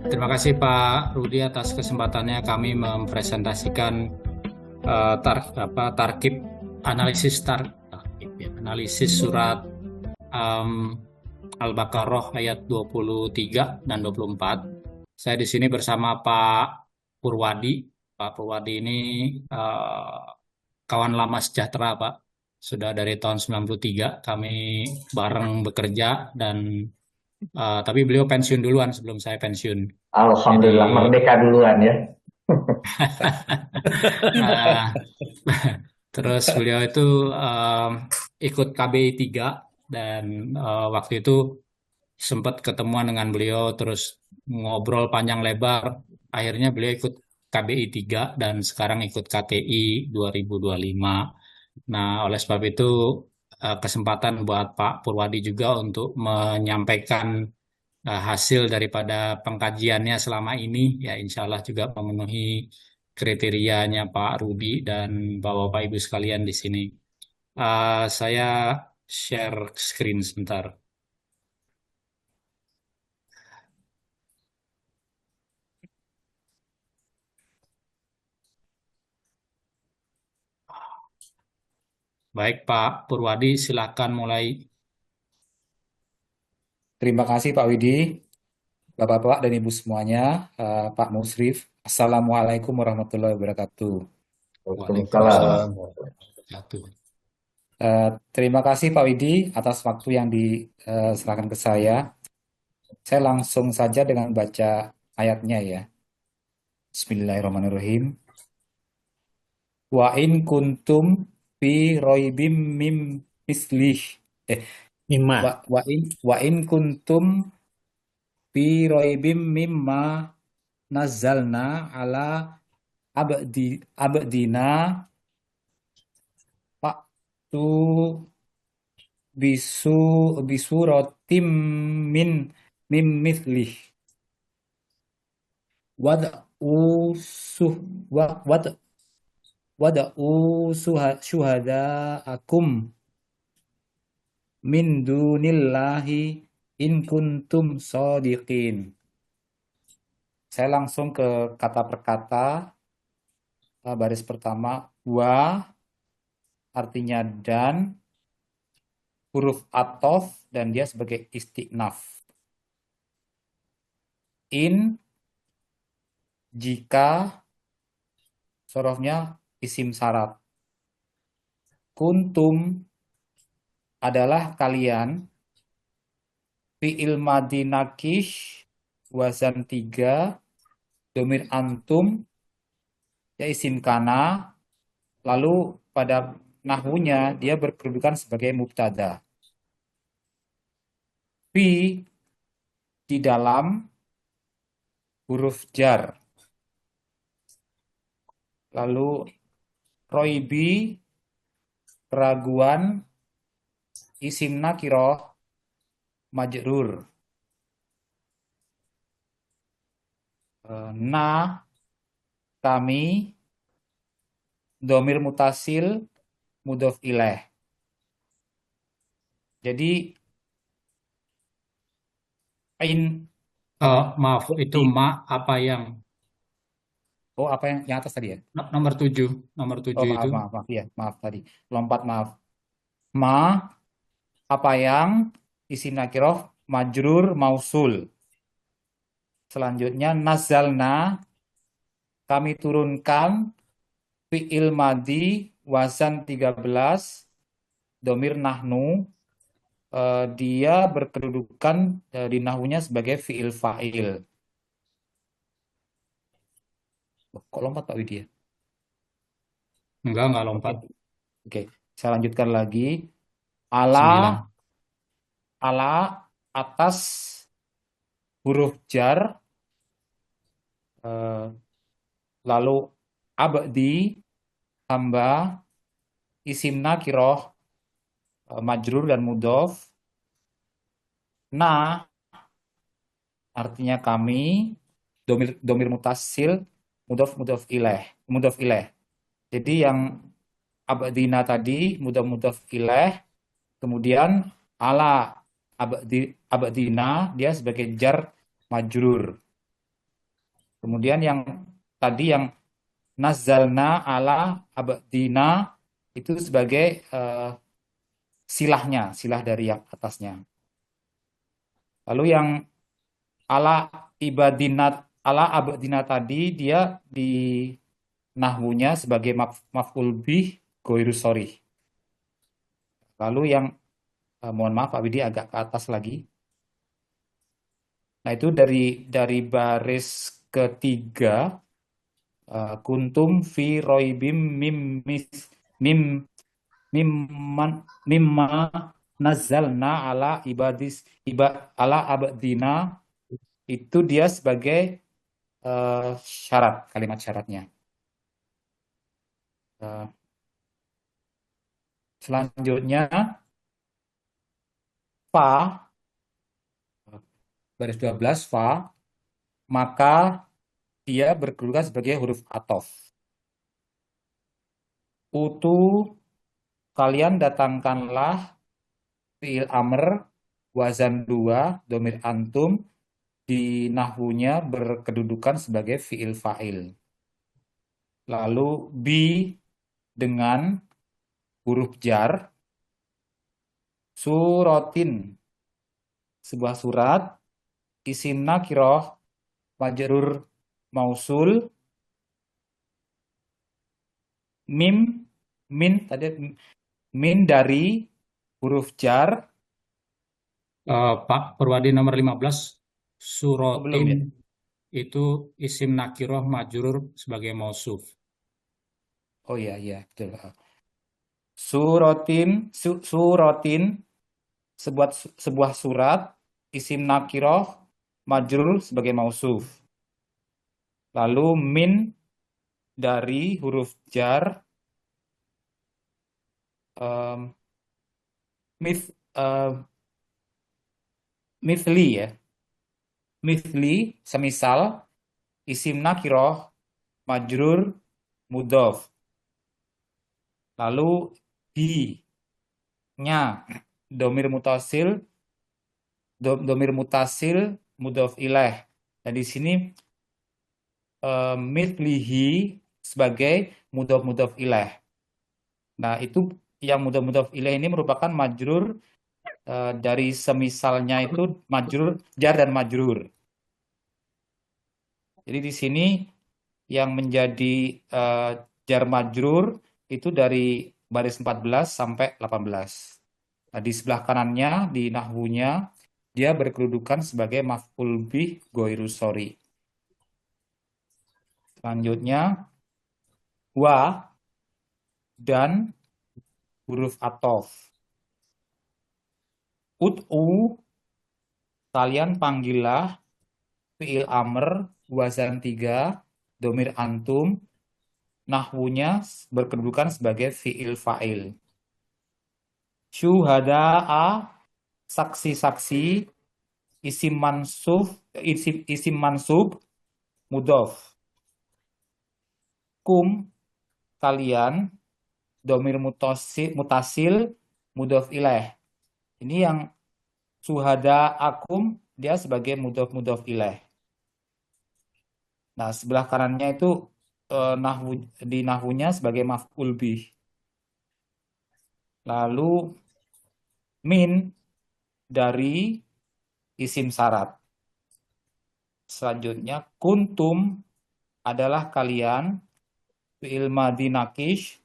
Terima kasih Pak Rudi atas kesempatannya kami mempresentasikan tarkib analisis surat em, Al-Baqarah ayat 23 dan 24. Saya di sini bersama Pak Purwadi. Pak Purwadi ini eh, kawan lama sejahtera, Pak. Sudah dari tahun 93 kami bareng bekerja dan tapi beliau pensiun duluan sebelum saya pensiun. Jadi Alhamdulillah merdeka duluan ya. nah, terus beliau itu em, ikut KBI 3 dan waktu itu sempat ketemuan dengan beliau terus ngobrol panjang lebar. Akhirnya beliau ikut KBI 3 dan sekarang ikut KTI 2025. Nah, oleh sebab itu kesempatan buat Pak Purwadi juga untuk menyampaikan hasil daripada pengkajiannya selama ini ya insya Allah juga memenuhi kriterianya Pak Rudi dan Bapak-Bapak Ibu sekalian di sini. Saya share screen sebentar. Baik Pak Purwadi, silakan mulai. Terima kasih Pak Widi, Bapak-bapak dan Ibu semuanya, Pak Musrif. Assalamualaikum warahmatullahi wabarakatuh. Waalaikumsalam Waalaikumsalam. warahmatullahi wabarakatuh. Terima kasih Pak Widi atas waktu yang diserahkan ke saya. Saya langsung saja dengan baca ayatnya ya. Bismillahirrahmanirrahim. Wa in kuntum fi roibim mim mislih. Eh, wa, Lima. wa in kuntum fi roibim mimma nazzalna ala abdina Pak tu bisu bisuratim min mim mithlih wad'u suh wa- wad wad'u syuhadaakum min dunillahi in kuntum shodiqin. Saya langsung ke kata per kata. Baris pertama wa artinya dan, huruf atof dan dia sebagai istiqnaf. In jika sorofnya isim syarat. Kuntum adalah kalian. Fi'il madi nakih wazan 3 domir antum ya isim kana, lalu pada nahwunya dia berkedudukan sebagai mubtada. Fi di dalam huruf jar. Lalu roibi keraguan isim nakiroh majrur. Na kami domir mutasil mudhof ilaih. Jadi in Maaf, itu di apa yang apa yang atas tadi ya? nomor 7, nomor Oh 7 maaf itu. maaf maaf ya maaf tadi lompat maaf. Ma apa yang isim nakiroh majrur mausul. Selanjutnya nazalna kami turunkan fi'il madi wazan 13 domir nahnu, dia berkedudukan di nahwunya sebagai fi'il fa'il. Kok lompat Pak Widya? Enggak Oke, lompat. oke. Saya lanjutkan lagi. Ala, 9. ala atas huruf jar, eh, lalu abdi hamba isim nakiroh majrur dan mudhof. Na artinya kami domir domir mutasil mudhof ilaih. Jadi yang abdina tadi mudhof ilaih, kemudian ala abdina dia sebagai jar majrur. Kemudian yang tadi yang nazzalna ala abdina itu sebagai silahnya, silah dari yang atasnya. Lalu yang ala ibadinat ala abdina tadi dia di nahwunya sebagai maf'ul bih goiru sorry. Lalu yang mohon maaf Pak Widi agak ke atas lagi. Nah itu dari baris ketiga kuntum fi roibim mim mimman mimma nazzalna ala ala abdina itu dia sebagai syarat kalimat syaratnya. Eh, Selanjutnya fa baris 12 fa maka dia berkedudukan sebagai huruf athof. Utu kalian datangkanlah fiil amr wazan 2 domir antum di nahwunya berkedudukan sebagai fiil fa'il. Lalu bi dengan huruf jar surotin sebuah surat isim nakiroh majrur mausul mim min tadi min dari huruf jar Pak Perwadi nomor 15 belum surotin ya. itu isim nakiroh majrur sebagai mausuf. Oh iya iya betul. Surotin sebuah surat isim nakiroh majrur sebagai mausuf. Lalu min dari huruf jar em, mith, mithli ya. Mithli semisal isim nakiroh majrur mudhof. Lalu nya domir mutasil domir mutasil mudhof ilaih. Dan di sini mithlihi sebagai mudhof ilaih. Nah, itu yang mudhof ilaih ini merupakan majrur dari semisalnya itu majrur jar dan majrur. Jadi di sini yang menjadi jar majrur itu dari baris 14 sampai 18. Nah, di sebelah kanannya di nahwunya dia berkedudukan sebagai maf'ul bih goiru sorry. Selanjutnya wa dan huruf atof. Ut'u kalian panggillah fi'il amr wazan 3 domir antum nahwunya berkedudukan sebagai fi'il fa'il. Syuhada'a saksi-saksi isim mansub mudhof. Kum kalian domir mutasil mudhof ilaih. Ini yang suhada akum dia sebagai mudhof ilaih. Nah, sebelah kanannya itu di nahwunya sebagai maf'ul bih. Lalu min dari isim syarat. Selanjutnya kuntum adalah kalian fi'il madhi nakish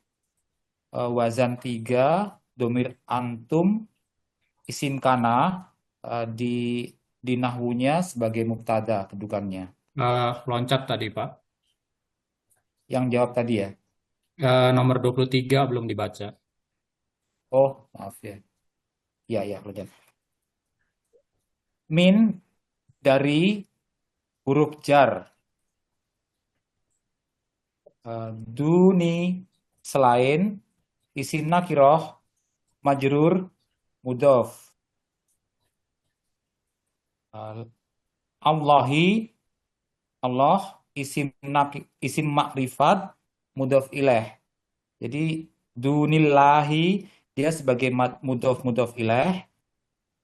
wazan 3 domir antum isim kana di nahwunya sebagai mubtada kedudukannya. Loncat tadi, Pak. Yang jawab tadi ya. Nomor 23 belum dibaca. Oh, maaf ya. Ya, ya, lanjut. Min dari huruf jar. Duni selain isim nakiroh majrur mudhof. Allahi Allah isim makrifat mudhof ilaih. Jadi dunillahi dia sebagai mudhof ilaih.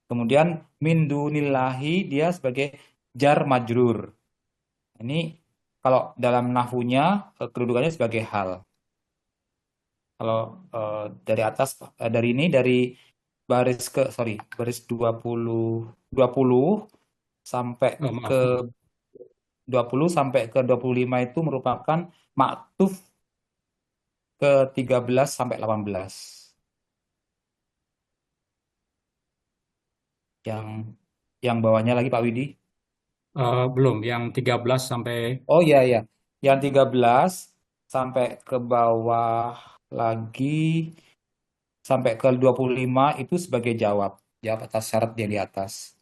Kemudian min dunillahi dia sebagai jar majrur. Ini kalau dalam nahwunya kedudukannya sebagai hal. Kalau dari atas dari ini dari baris 20 sampai ke Maaf. 20 sampai ke 25 itu merupakan maktuf ke 13 sampai 18. Yang yang bawahnya lagi Pak Widi. Belum, yang 13 sampai Oh iya iya. Yang 13 sampai ke bawah lagi sampai ke 25 itu sebagai jawab. Jawab atas syarat yang di atas.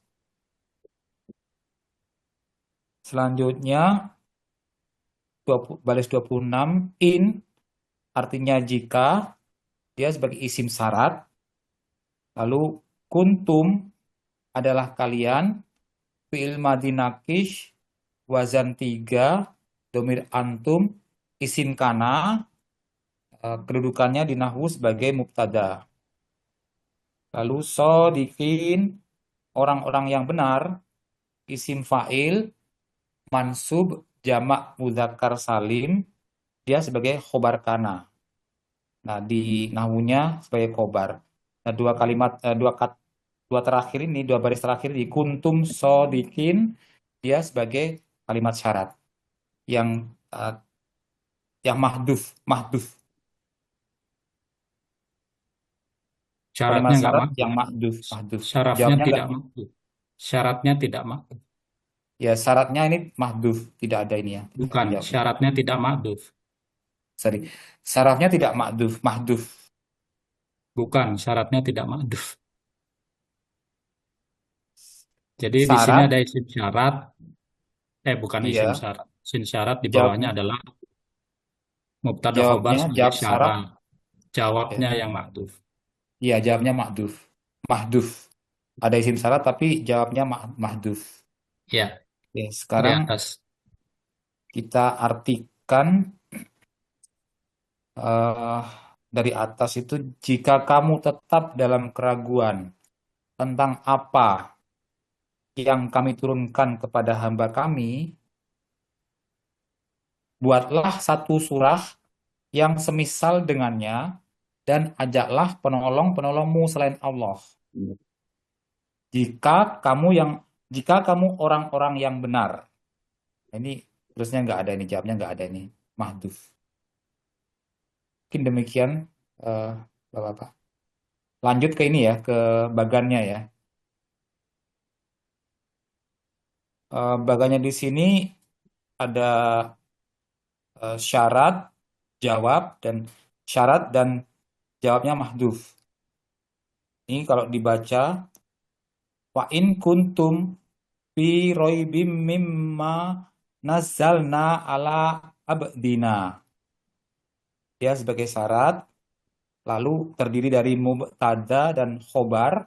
Selanjutnya baris 26 in artinya jika dia sebagai isim syarat. Lalu kuntum adalah kalian. Fi'il madhi nakish wazan 3 domir antum isim kana kedudukannya di nahwu sebagai mubtada. Lalu sodikin orang-orang yang benar isim fa'il mansub jamak mudzakkar salim dia sebagai khobar kana. Nah, di nahwunya sebagai khobar. Nah, dua kalimat dua terakhir ini, dua baris terakhir di kuntum sodikin dia sebagai kalimat syarat yang eh, yang mahduf syaratnya kalimat nggak syarat maktub. yang mahduf Syarafnya jawabnya enggak tidak maktub. Syaratnya tidak maktub. ya syaratnya ini mahduf tidak ada ini ya tidak ada Bukan, jawabnya syaratnya tidak maktub. sorry syaratnya tidak mahduf Bukan, syaratnya tidak maktub. Jadi di sini syarat ada isim syarat, bukan isim iya syarat. Isim syarat di bawahnya jawabnya adalah mubtada khobar jawabnya sebagai jawab syarat syarat. Jawabnya ya yang maktub. iya jawabnya mahduf ada isim syarat tapi jawabnya mahduf. Ya, Oke, di sekarang atas. kita artikan eh, dari atas itu jika kamu tetap dalam keraguan tentang apa yang kami turunkan kepada hamba kami, buatlah satu surah yang semisal dengannya dan ajaklah penolong-penolongmu selain Allah. Jika kamu yang jika kamu orang-orang yang benar. Ini terusnya nggak ada ini jawabnya nggak ada ini mahduf. Mungkin demikian eh, Bapak-Bapak. Lanjut ke ini ya ke bagannya ya. Bagannya di sini ada syarat, jawab dan syarat dan jawabnya mahduf. Ini kalau dibaca wa in kuntum fi roibim mimma nazzalna ala abdina. Dia sebagai syarat lalu terdiri dari mubtada dan khobar.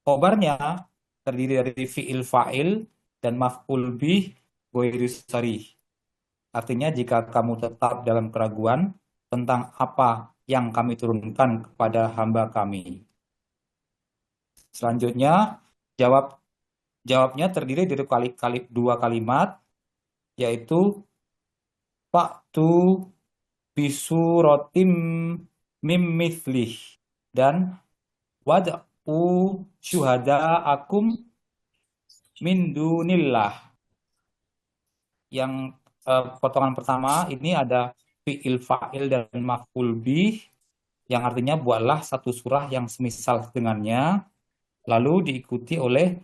Khobarnya terdiri dari fi'il fa'il dan maf'ul bih ghairu sharih. Artinya jika kamu tetap dalam keraguan tentang apa yang kami turunkan kepada hamba kami. Selanjutnya jawab jawabnya terdiri dari dua kalimat yaitu Faktu bisuratim mim mithlih dan wad'u syuhada akum min dunillah. Yang potongan pertama ini ada fi'il fa'il dan maf'ul bih yang artinya buatlah satu surah yang semisal dengannya lalu diikuti oleh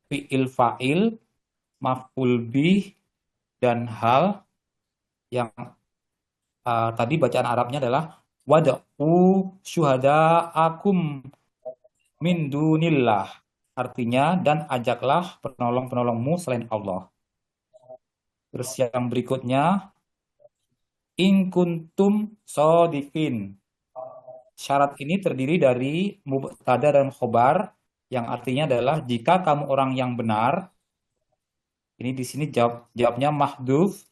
fi'il fa'il maf'ul bih dan hal yang tadi bacaan Arabnya adalah wad'u syuhada akum min dunillah. Artinya dan ajaklah penolong-penolongmu selain Allah. Terus yang berikutnya in kuntum sodikin. Syarat ini terdiri dari mubtada dan khobar yang artinya adalah jika kamu orang yang benar, ini di sini jawabnya mahduf,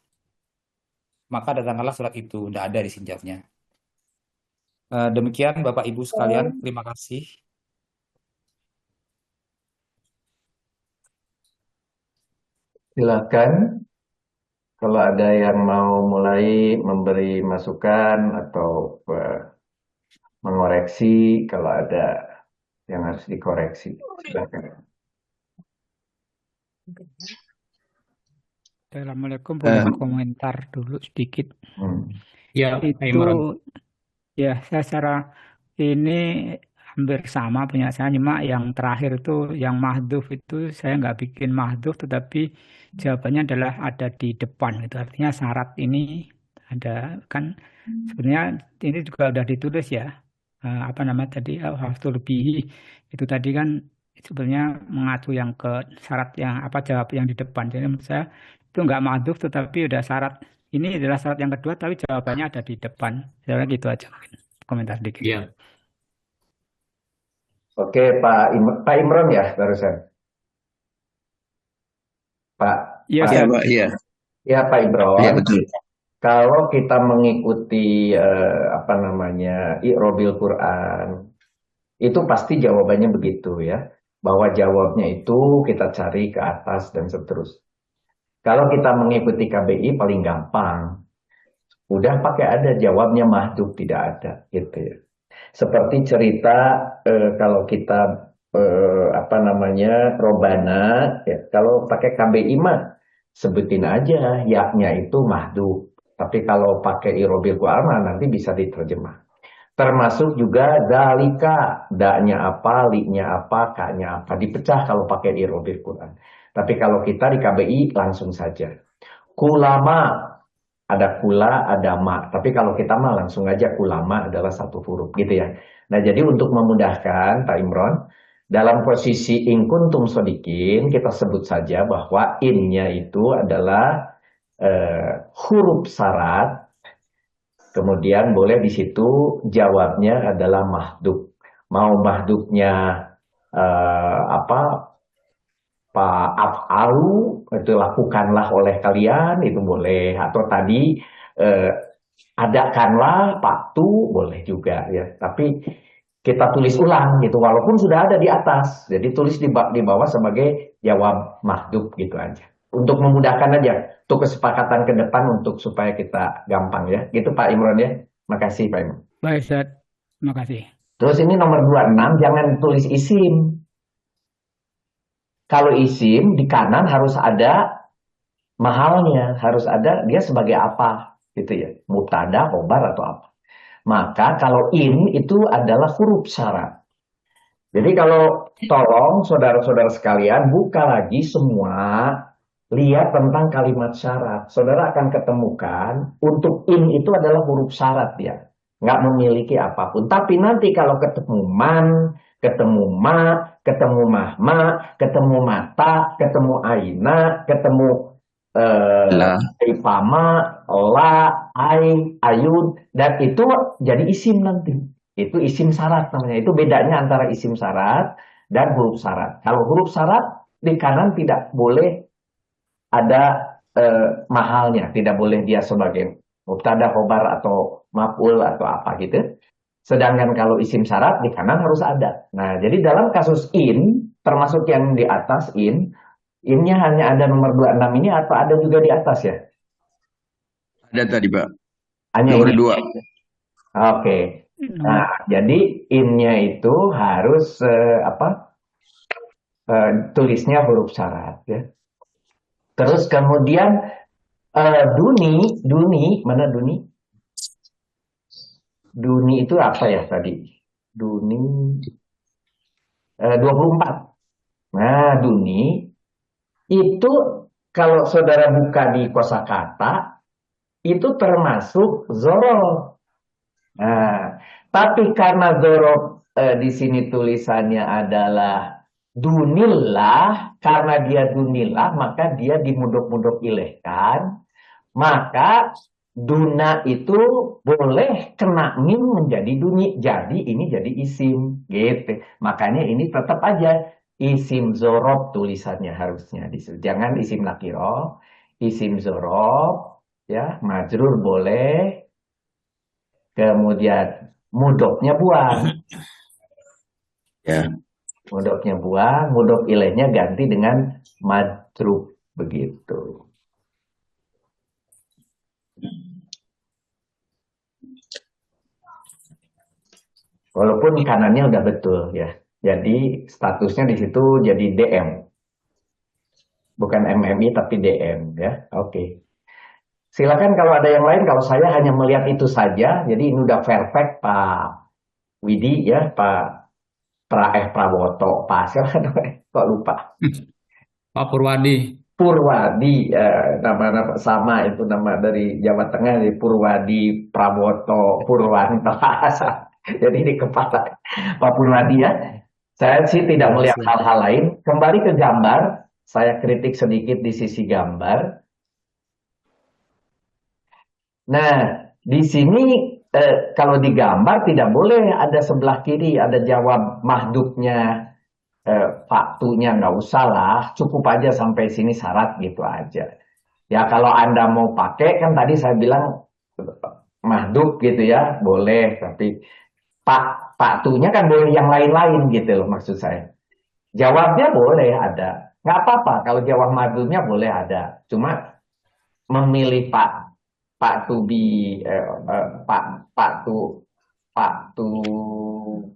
maka datangkanlah surat itu. Tidak ada di sini jawabnya. Demikian Bapak Ibu sekalian, terima kasih. Silakan Kalau ada yang mau mulai memberi masukan atau mengoreksi, kalau ada yang harus dikoreksi, silakan. Assalamualaikum, boleh Eh, komentar dulu sedikit. Hmm. Ya, Pak Itu Imron. ya saya secara ini hampir sama punya saya, cuma yang terakhir itu yang mahdhuf itu saya nggak bikin mahdhuf, tetapi jawabannya adalah ada di depan. Itu artinya syarat ini ada kan sebenarnya ini juga udah ditulis ya. Apa nama tadi haftul bihi itu tadi kan sebenarnya mengacu yang ke syarat yang apa jawab yang di depan. Jadi menurut saya itu nggak mahdhuf tetapi udah syarat ini adalah syarat yang kedua tapi jawabannya ada di depan. Saya gitu aja mungkin komentar dikit. Ya, Oke, Pak Imron ya barusan. Pak, Iya, Pak, ya Ustaz. Pak, iya, ya Pak iya Imron. betul. Kalau kita mengikuti apa namanya Iqrobil Quran, itu pasti jawabannya begitu ya. Bahwa jawabnya itu kita cari ke atas dan seterusnya. Kalau kita mengikuti KBI paling gampang. Udah pakai ada jawabnya mahdhuf tidak ada gitu ya. Seperti cerita kalau kita apa namanya robana ya kalau pakai KBI mah sebutin aja yaknya itu mahdhuf. Tapi kalau pakai irobil Quran nanti bisa diterjemah. Termasuk juga dalika, daknya apa, liknya apa, kaknya apa. Dipecah kalau pakai irobil Quran. Tapi kalau kita di KBI langsung saja. Kulama, ada kula, ada ma. Tapi kalau kita mah langsung aja kulama adalah satu huruf gitu ya. Nah jadi untuk memudahkan Pak Imron, dalam posisi in kuntum sodikin, kita sebut saja bahwa innya itu adalah huruf syarat. Kemudian boleh di situ jawabnya adalah mahdhuf. Mau mahdhufnya apa Pak af'alu itu lakukanlah oleh kalian itu boleh atau tadi eh, adakanlah paktu boleh juga ya tapi kita tulis ulang gitu walaupun sudah ada di atas jadi tulis di bawah sebagai jawab mahdhuf gitu aja untuk memudahkan aja untuk kesepakatan ke depan untuk supaya kita gampang ya gitu Pak Imron ya makasih Pak Imron. Baik, Ustaz. Terima kasih. Terus ini nomor 26 jangan tulis isim. Kalau isim di kanan harus ada mahalnya, harus ada dia sebagai apa gitu ya. Mubtada, khobar atau apa. Maka kalau in itu adalah huruf syarat. Jadi kalau tolong saudara-saudara sekalian buka lagi semua lihat tentang kalimat syarat. Saudara akan ketemukan untuk in itu adalah huruf syarat ya. Nggak memiliki apapun. Tapi nanti kalau ketemu man, ketemu ma, ketemu mahma, ketemu mata, ketemu aina, ketemu Lah, ipama, la, ai, ayun, dan itu jadi isim nanti. Itu isim syarat namanya. Itu bedanya antara isim syarat dan huruf syarat. Kalau huruf syarat di kanan tidak boleh ada mahalnya, tidak boleh dia sebagai mubtada, khobar atau maf'ul atau apa gitu. Sedangkan kalau isim syarat di kanan harus ada. Nah, jadi dalam kasus in, termasuk yang di atas innya hanya ada nomor 26 ini atau ada juga di atas ya? ada tadi Pak, Hanya nomor ini. 2. Oke. Nah, jadi innya itu harus tulisnya huruf syarat ya. Terus kemudian duni mana duni? Duni itu apa ya tadi? Duni 24. Nah, duni itu kalau saudara buka di kosakata itu termasuk zorof. Nah, tapi karena zorof di sini tulisannya adalah dunillah, karena dia dunillah maka dia dimudok-mudok ilehkan, maka duna itu boleh kena mim menjadi duni. Jadi ini jadi isim gitu. Makanya ini tetap aja isim zorob tulisannya harusnya di situ. Jangan isim nakiro, isim zorob ya, majrur boleh, kemudian mudoknya buang. Ya, Mudoknya buang, mudok ilehnya ganti dengan majrur begitu. Walaupun kanannya udah betul ya. Jadi statusnya di situ jadi DM. Bukan MMI tapi DM ya. Oke. Silakan kalau ada yang lain. Kalau saya hanya melihat itu saja. Jadi ini udah perfect Pak Widi ya, Pak Prawoto, Pak siapa namanya? Kok lupa? Pak Purwadi. Purwadi, nama-nama sama itu nama dari Jawa Tengah, dari Purwadi, Prawoto, Purwanto. Jadi di kepala Pak Purwadi ya. Saya sih tidak Ya, melihat siap. hal-hal lain. Kembali ke gambar, saya kritik sedikit di sisi gambar. Nah, di sini kalau digambar tidak boleh ada sebelah kiri ada jawab mahdubnya, faktunya nggak usah lah, cukup aja sampai sini syarat gitu aja. Ya kalau Anda mau pakai kan tadi saya bilang mahdub gitu ya, boleh, tapi faktunya kan boleh yang lain-lain gitu loh maksud saya. Jawabnya boleh ada, nggak apa-apa kalau jawab mahdubnya boleh ada. Cuma memilih Pak to be Pak to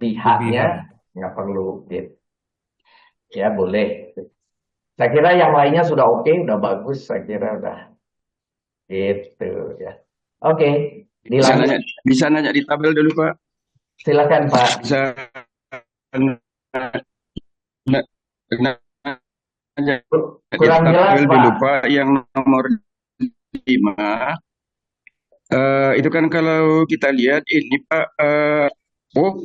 pihaknya Tubihan. nggak perlu gitu. Ya boleh. Saya kira yang lainnya sudah oke, udah bagus. Saya kira udah gitu ya. Oke, Bisa dilanjut. nanya, bisa nanya di tabel dulu Pak. Silakan Pak. Bisa nanya di Kurang jelas tabel Pak. dulu Pak yang nomor 5. Itu kan kalau kita lihat ini Pak, oh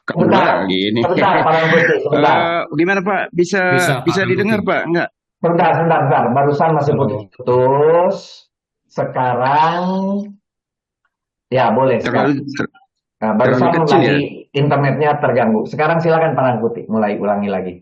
Sebentar, lagi ini. sebentar Pak Putih, sebentar. Gimana Pak? Bisa Bisa Pak bisa didengar Rangkuti. Pak? Enggak? Sebentar. Barusan masih Halo. putus-putus. Sekarang ya boleh sekarang. Terlalu Nah, terlalu barusan kecil ya. lagi internetnya terganggu. Sekarang silakan Pak Rangkuti, mulai ulangi lagi.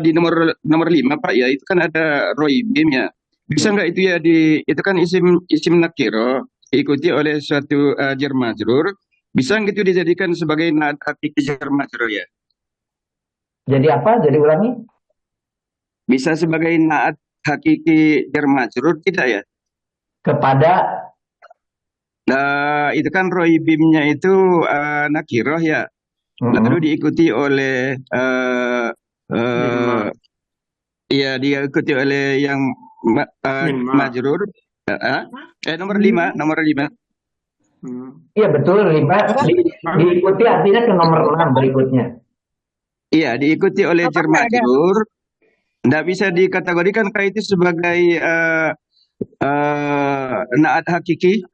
Di nomor 5 Pak ya, itu kan ada Roy Bim ya. Bisa nggak itu ya itu kan isim nakiro diikuti oleh suatu jar majrur. Bisa nggak itu dijadikan sebagai naat hakiki jar majrur ya? Jadi apa? Jadi ulangi. Bisa sebagai naat hakiki jar majrur tidak ya? Kepada Nah, itu kan Roy Bimnya itu nakiroh ya. Lalu diikuti oleh ya diikuti oleh yang majrur. Nomor 5. Iya betul 5 diikuti artinya ke nomor 6 berikutnya. Iya, diikuti oleh jar majrur. Tidak bisa dikategorikan kayak itu sebagai naat hakiki.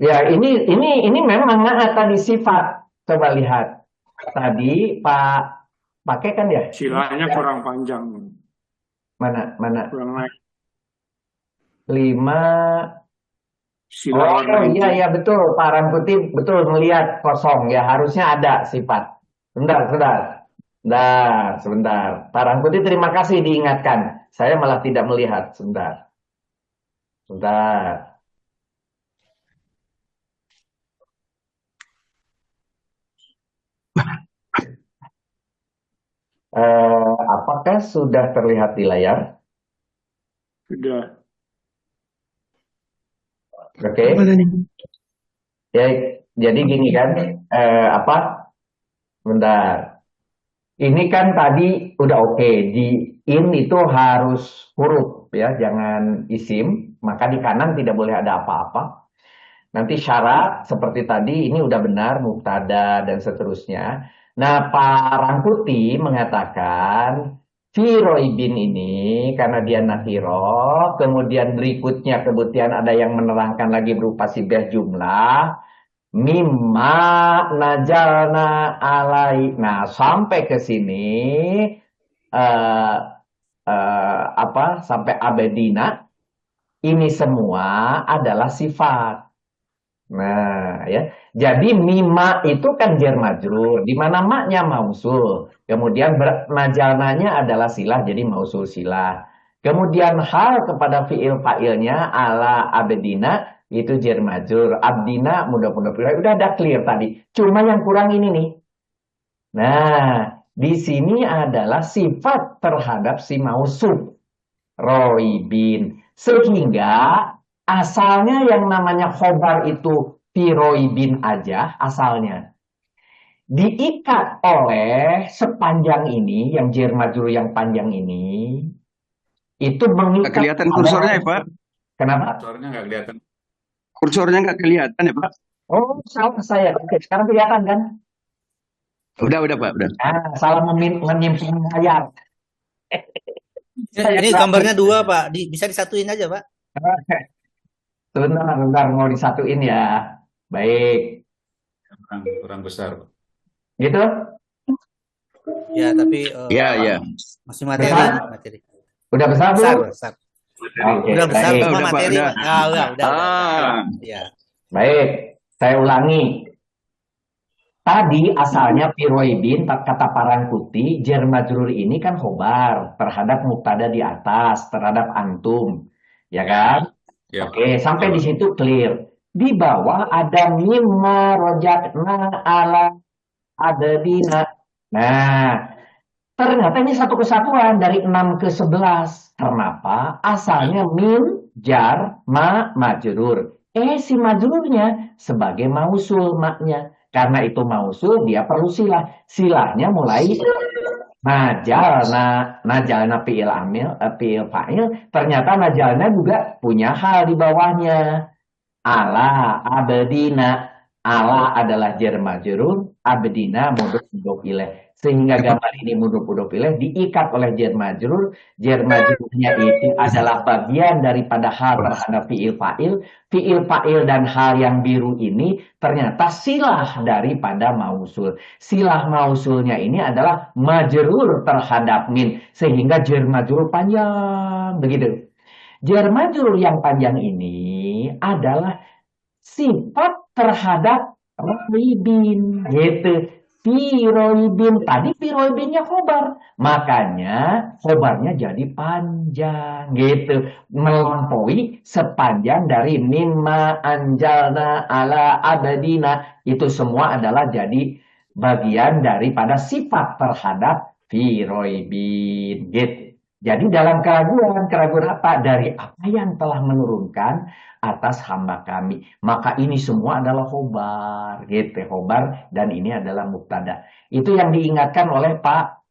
Ya ini memang naat tadi sifat. Coba lihat tadi Pak pakai kan ya? Silanya kurang panjang. Mana? Kurang naik. 5. Sila Oh warna hijau. iya betul Pak Rangkuti betul melihat kosong ya, harusnya ada sifat. Sebentar. Pak Rangkuti terima kasih diingatkan. Saya malah tidak melihat. Sebentar. Apakah sudah terlihat di layar? Sudah. Oke. Ya, jadi gini kan, bentar. Ini kan tadi udah oke. Di in itu harus huruf ya, jangan isim. Maka di kanan tidak boleh ada apa-apa. Nanti syarat seperti tadi ini udah benar, mubtada dan seterusnya. Nah, Pak Rangkuti mengatakan Firoibin ini karena dia nakiro, kemudian berikutnya kemudian ada yang menerangkan lagi berupa sibah jumlah, mimma najalna alai. Nah, sampai ke sini sampai abedina ini semua adalah sifat. Nah, ya. Jadi mima itu kan jar majrur, di mana maknya mausul. Kemudian najalnanya adalah silah, jadi mausul silah. Kemudian hal kepada fiil fa'ilnya ala abdina itu jar majrur. Abdina mudah-mudahan udah ada clear tadi. Cuma yang kurang ini nih. Nah, di sini adalah sifat terhadap si mausul. Roibin. Sehingga asalnya yang namanya khobar itu firoibin aja asalnya. Diikat oleh sepanjang ini, yang jar majrur yang panjang ini, itu Nggak mengikat kelihatan pada kursornya ya, Pak? kenapa? Kursornya nggak kelihatan. Kursornya nggak kelihatan ya, Pak? Oh, salah saya. Oke, sekarang kelihatan kan? Udah, Pak, udah. Nah, salah menyimpan layar. Saya Ini salah. gambarnya dua, Pak. Bisa disatuin aja, Pak. Sebentar, mau disatuin ya. Baik, Kurang besar, Pak. gitu? Ya, tapi Ya. masih materi, Besar? materi. Udah besar Besar, belum? besar. Oke, Udah besar, baik. cuma Udah, Pak, materi, udah. Pak. Ah, udah. Ah, Ya. Baik, saya ulangi. Tadi asalnya firoibin, kata Parangkuti, jar majrur ini kan khobar terhadap mubtada di atas, terhadap antum. Ya kan? Ya. Oke, sampai di situ clear. Di bawah ada mimma rojakna ala adadina. Nah, ternyata ini satu kesatuan dari 6 ke 11. Kenapa? Asalnya min, jar, majrur. Si majrurnya sebagai mausul maknya. Karena itu mausul, dia perlu silah. Silahnya mulai najalna fi'il amil, fi'il fa'il. Ternyata najalna juga punya hal di bawahnya. Ala abdina. Ala adalah jar majrur, abdina mudhof ilaih. Sehingga gambar ini mudhof ilaih diikat oleh jar majrur. Jar majrurnya itu adalah bagian daripada hal terhadap fi'il fa'il. Fi'il fa'il dan hal yang biru ini ternyata silah daripada mausul. Silah mausulnya ini adalah majrur terhadap min. Sehingga jar majrur panjang. Begitu. Jar majrur yang panjang ini adalah sifat terhadap roibin, gitu. Firoibin, tadi firoibinnya khobar, makanya khobarnya jadi panjang, gitu. Melampaui sepanjang dari mimma anjalna ala abadina, itu semua adalah jadi bagian daripada sifat terhadap firoibin, gitu. Jadi dalam keraguan apa? Dari apa yang telah menurunkan atas hamba kami. Maka ini semua adalah khobar, gitu. Khobar dan ini adalah mubtada. Itu yang diingatkan oleh Pak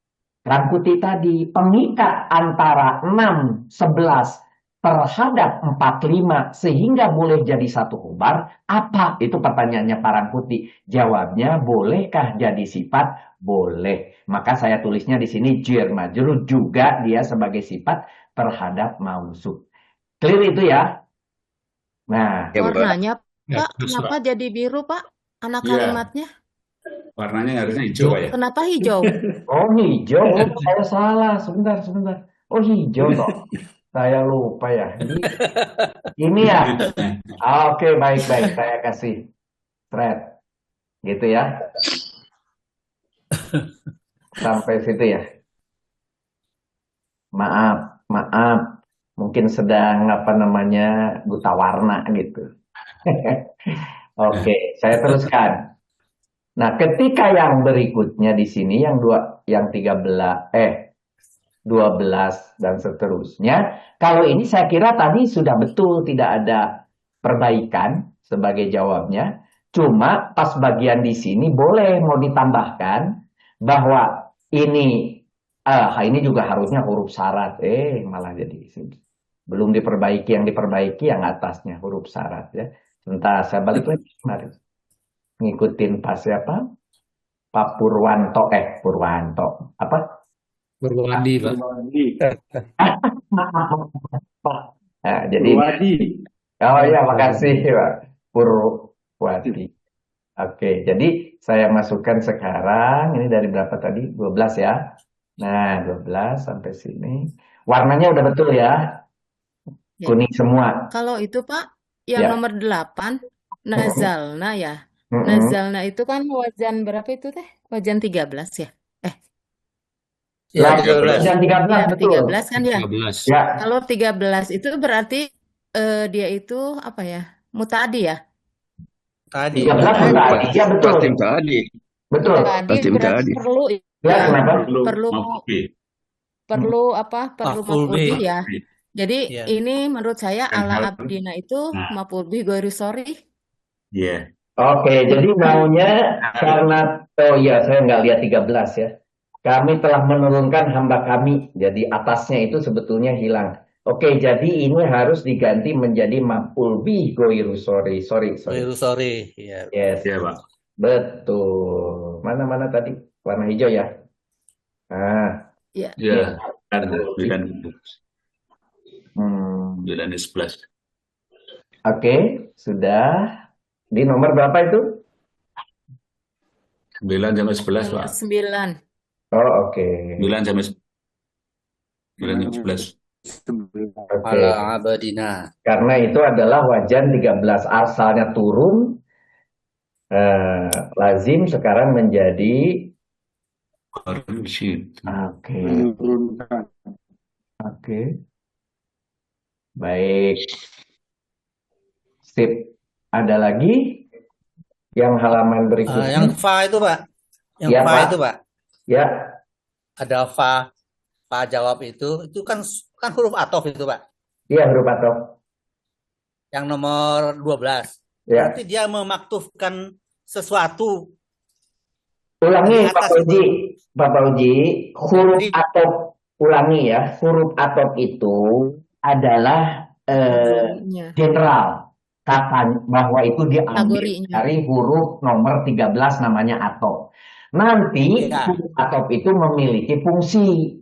Rangkuti tadi. Pengikat antara 6, 11 terhadap 45 sehingga boleh jadi satu khobar. Apa? Itu pertanyaannya Pak Rangkuti. Jawabnya, bolehkah jadi sifat? Boleh. Maka saya tulisnya di sini jar majrur juga dia sebagai sifat terhadap mausuf. Clear itu ya? Nah, ya, Pak. Warnanya, Ya, Pak, terus, kenapa jadi biru, Pak? Anak Iya. kalimatnya. Warnanya harusnya hijau, Pak ya. Kenapa hijau? oh hijau, saya salah. Sebentar. Oh hijau toh. Saya lupa ya. Ini ya. Oke, baik. Saya kasih thread. Gitu ya. Sampai situ ya. Maaf. Mungkin sedang buta warna gitu. Oke, saya teruskan. Nah, ketika yang berikutnya di sini yang 12 dan seterusnya, kalau ini saya kira tadi sudah betul tidak ada perbaikan sebagai jawabnya. Cuma pas bagian di sini boleh mau ditambahkan bahwa ini juga harusnya huruf syarat. Malah jadi belum diperbaiki, yang diperbaiki yang atasnya huruf syarat ya. Sebentar saya balik lagi kemarin. Ngikutin pas siapa? Pak Purwanto. Apa? Purwadi, Pak. Nah, jadi Purwadi. oh iya, makasih Pak Purwadi. Oke, jadi saya masukkan sekarang ini dari berapa tadi? 12 ya. Nah, 12 sampai sini. Warnanya udah betul ya? Ya. Kuning semua. Kalau itu, Pak, yang Ya. nomor 8, nazalna ya. Mm-mm. Nazalna itu kan wajan berapa itu teh? Wajan 13 ya? Ya, Lah, 13. dan 13 Ya, betul. 13 kan ya. 13. Ya, Kalau 13 itu berarti dia itu apa ya? Mutadi ya? Tadi. 13 tadi. Ya betul. Pasti tadi. Betul. Mutadi Pasti berarti tadi. perlu Ya, kenapa? perlu apa? Perlu Maf'ul maf'ul bih bih. ya. Jadi Ya. ini menurut saya Dan ala harus- abdina itu Nah. maf'ul bih ghairu sharih. Iya. Oke, jadi maunya karena, oh iya, saya nggak lihat 13 ya. Kami telah menurunkan hamba kami. Jadi atasnya itu sebetulnya hilang. Oke, jadi ini harus diganti menjadi maf'ul bih goiru, sorry. Sorry. Ya. Yes, Iya, Pak. betul. Mana tadi? Warna hijau ya? Nah, Ya. Iya. Kan betul. 9 Hmm. 11. Oke, sudah. Di nomor berapa itu? 9 sampai 11, Nomor Pak. 9. Oh, oke. 9 sampai 9 sampai 11. Oke. Ala abadina. Karena itu adalah wajan 13 asalnya turun, lazim sekarang menjadi Korupsi. oke. Menurunkan. Oke. Baik. Sip. Ada lagi yang halaman berikutnya? Yang fa itu, Pak. Yang Ya, fa Pak. itu, Pak. Ya, Ada fa jawab itu kan huruf atof itu, Pak. iya huruf atof. Yang nomor 12. Ya. Berarti dia memaktufkan sesuatu Ulangi di Pak atas itu. Uji. Bapak Uji, huruf Jadi atof, ulangi ya. Huruf atof itu adalah Kategorinya. general. Kapan bahwa itu diambil Kategorinya. dari huruf nomor 13 namanya atof. Nanti ya, huruf atof itu memiliki fungsi.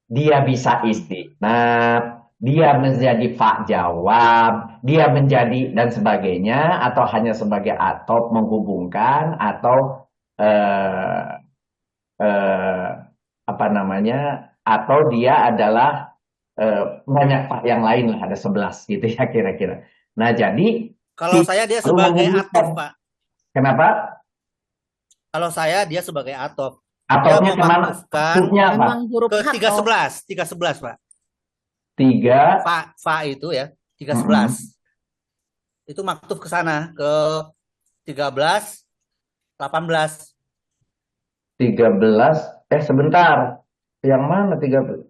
Dia bisa istinaf, dia menjadi fa jawab, dia menjadi dan sebagainya, atau hanya sebagai atof menghubungkan, atau apa namanya, atau dia adalah banyak fa yang lain lah, ada 11 gitu ya kira-kira. Nah, jadi kalau saya dia perlu sebagai menghubungkan. atof, Pak. Kenapa? Kalau saya dia sebagai atof. Dia Atofnya kemana? memaktufkan Maksudnya apa? Memang huruf ke atof. 311, Pak. 3. Fa itu ya, 311. Itu maktuf ke sana ke 13, 18. 13. Sebentar. Yang mana 13?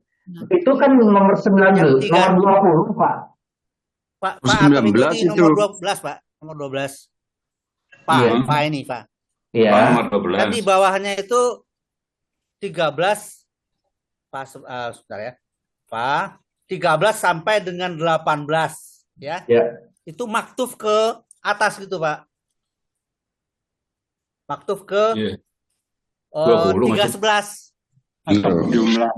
Itu kan nomor 19, Yang tiga- nomor 20, Pak. Pak atof itu 19 di itu. nomor 12, Pak. Nomor 12. Iya. Fa ini, Pak. Iya. Nomor 12. Dan di bawahnya itu 13 sebentar ya. Fa 13 sampai dengan 18 ya. Ya. Itu maktuf ke atas gitu, Pak. Maktuf ke Iya. 20 masih. 311. Atau Iya. jumlah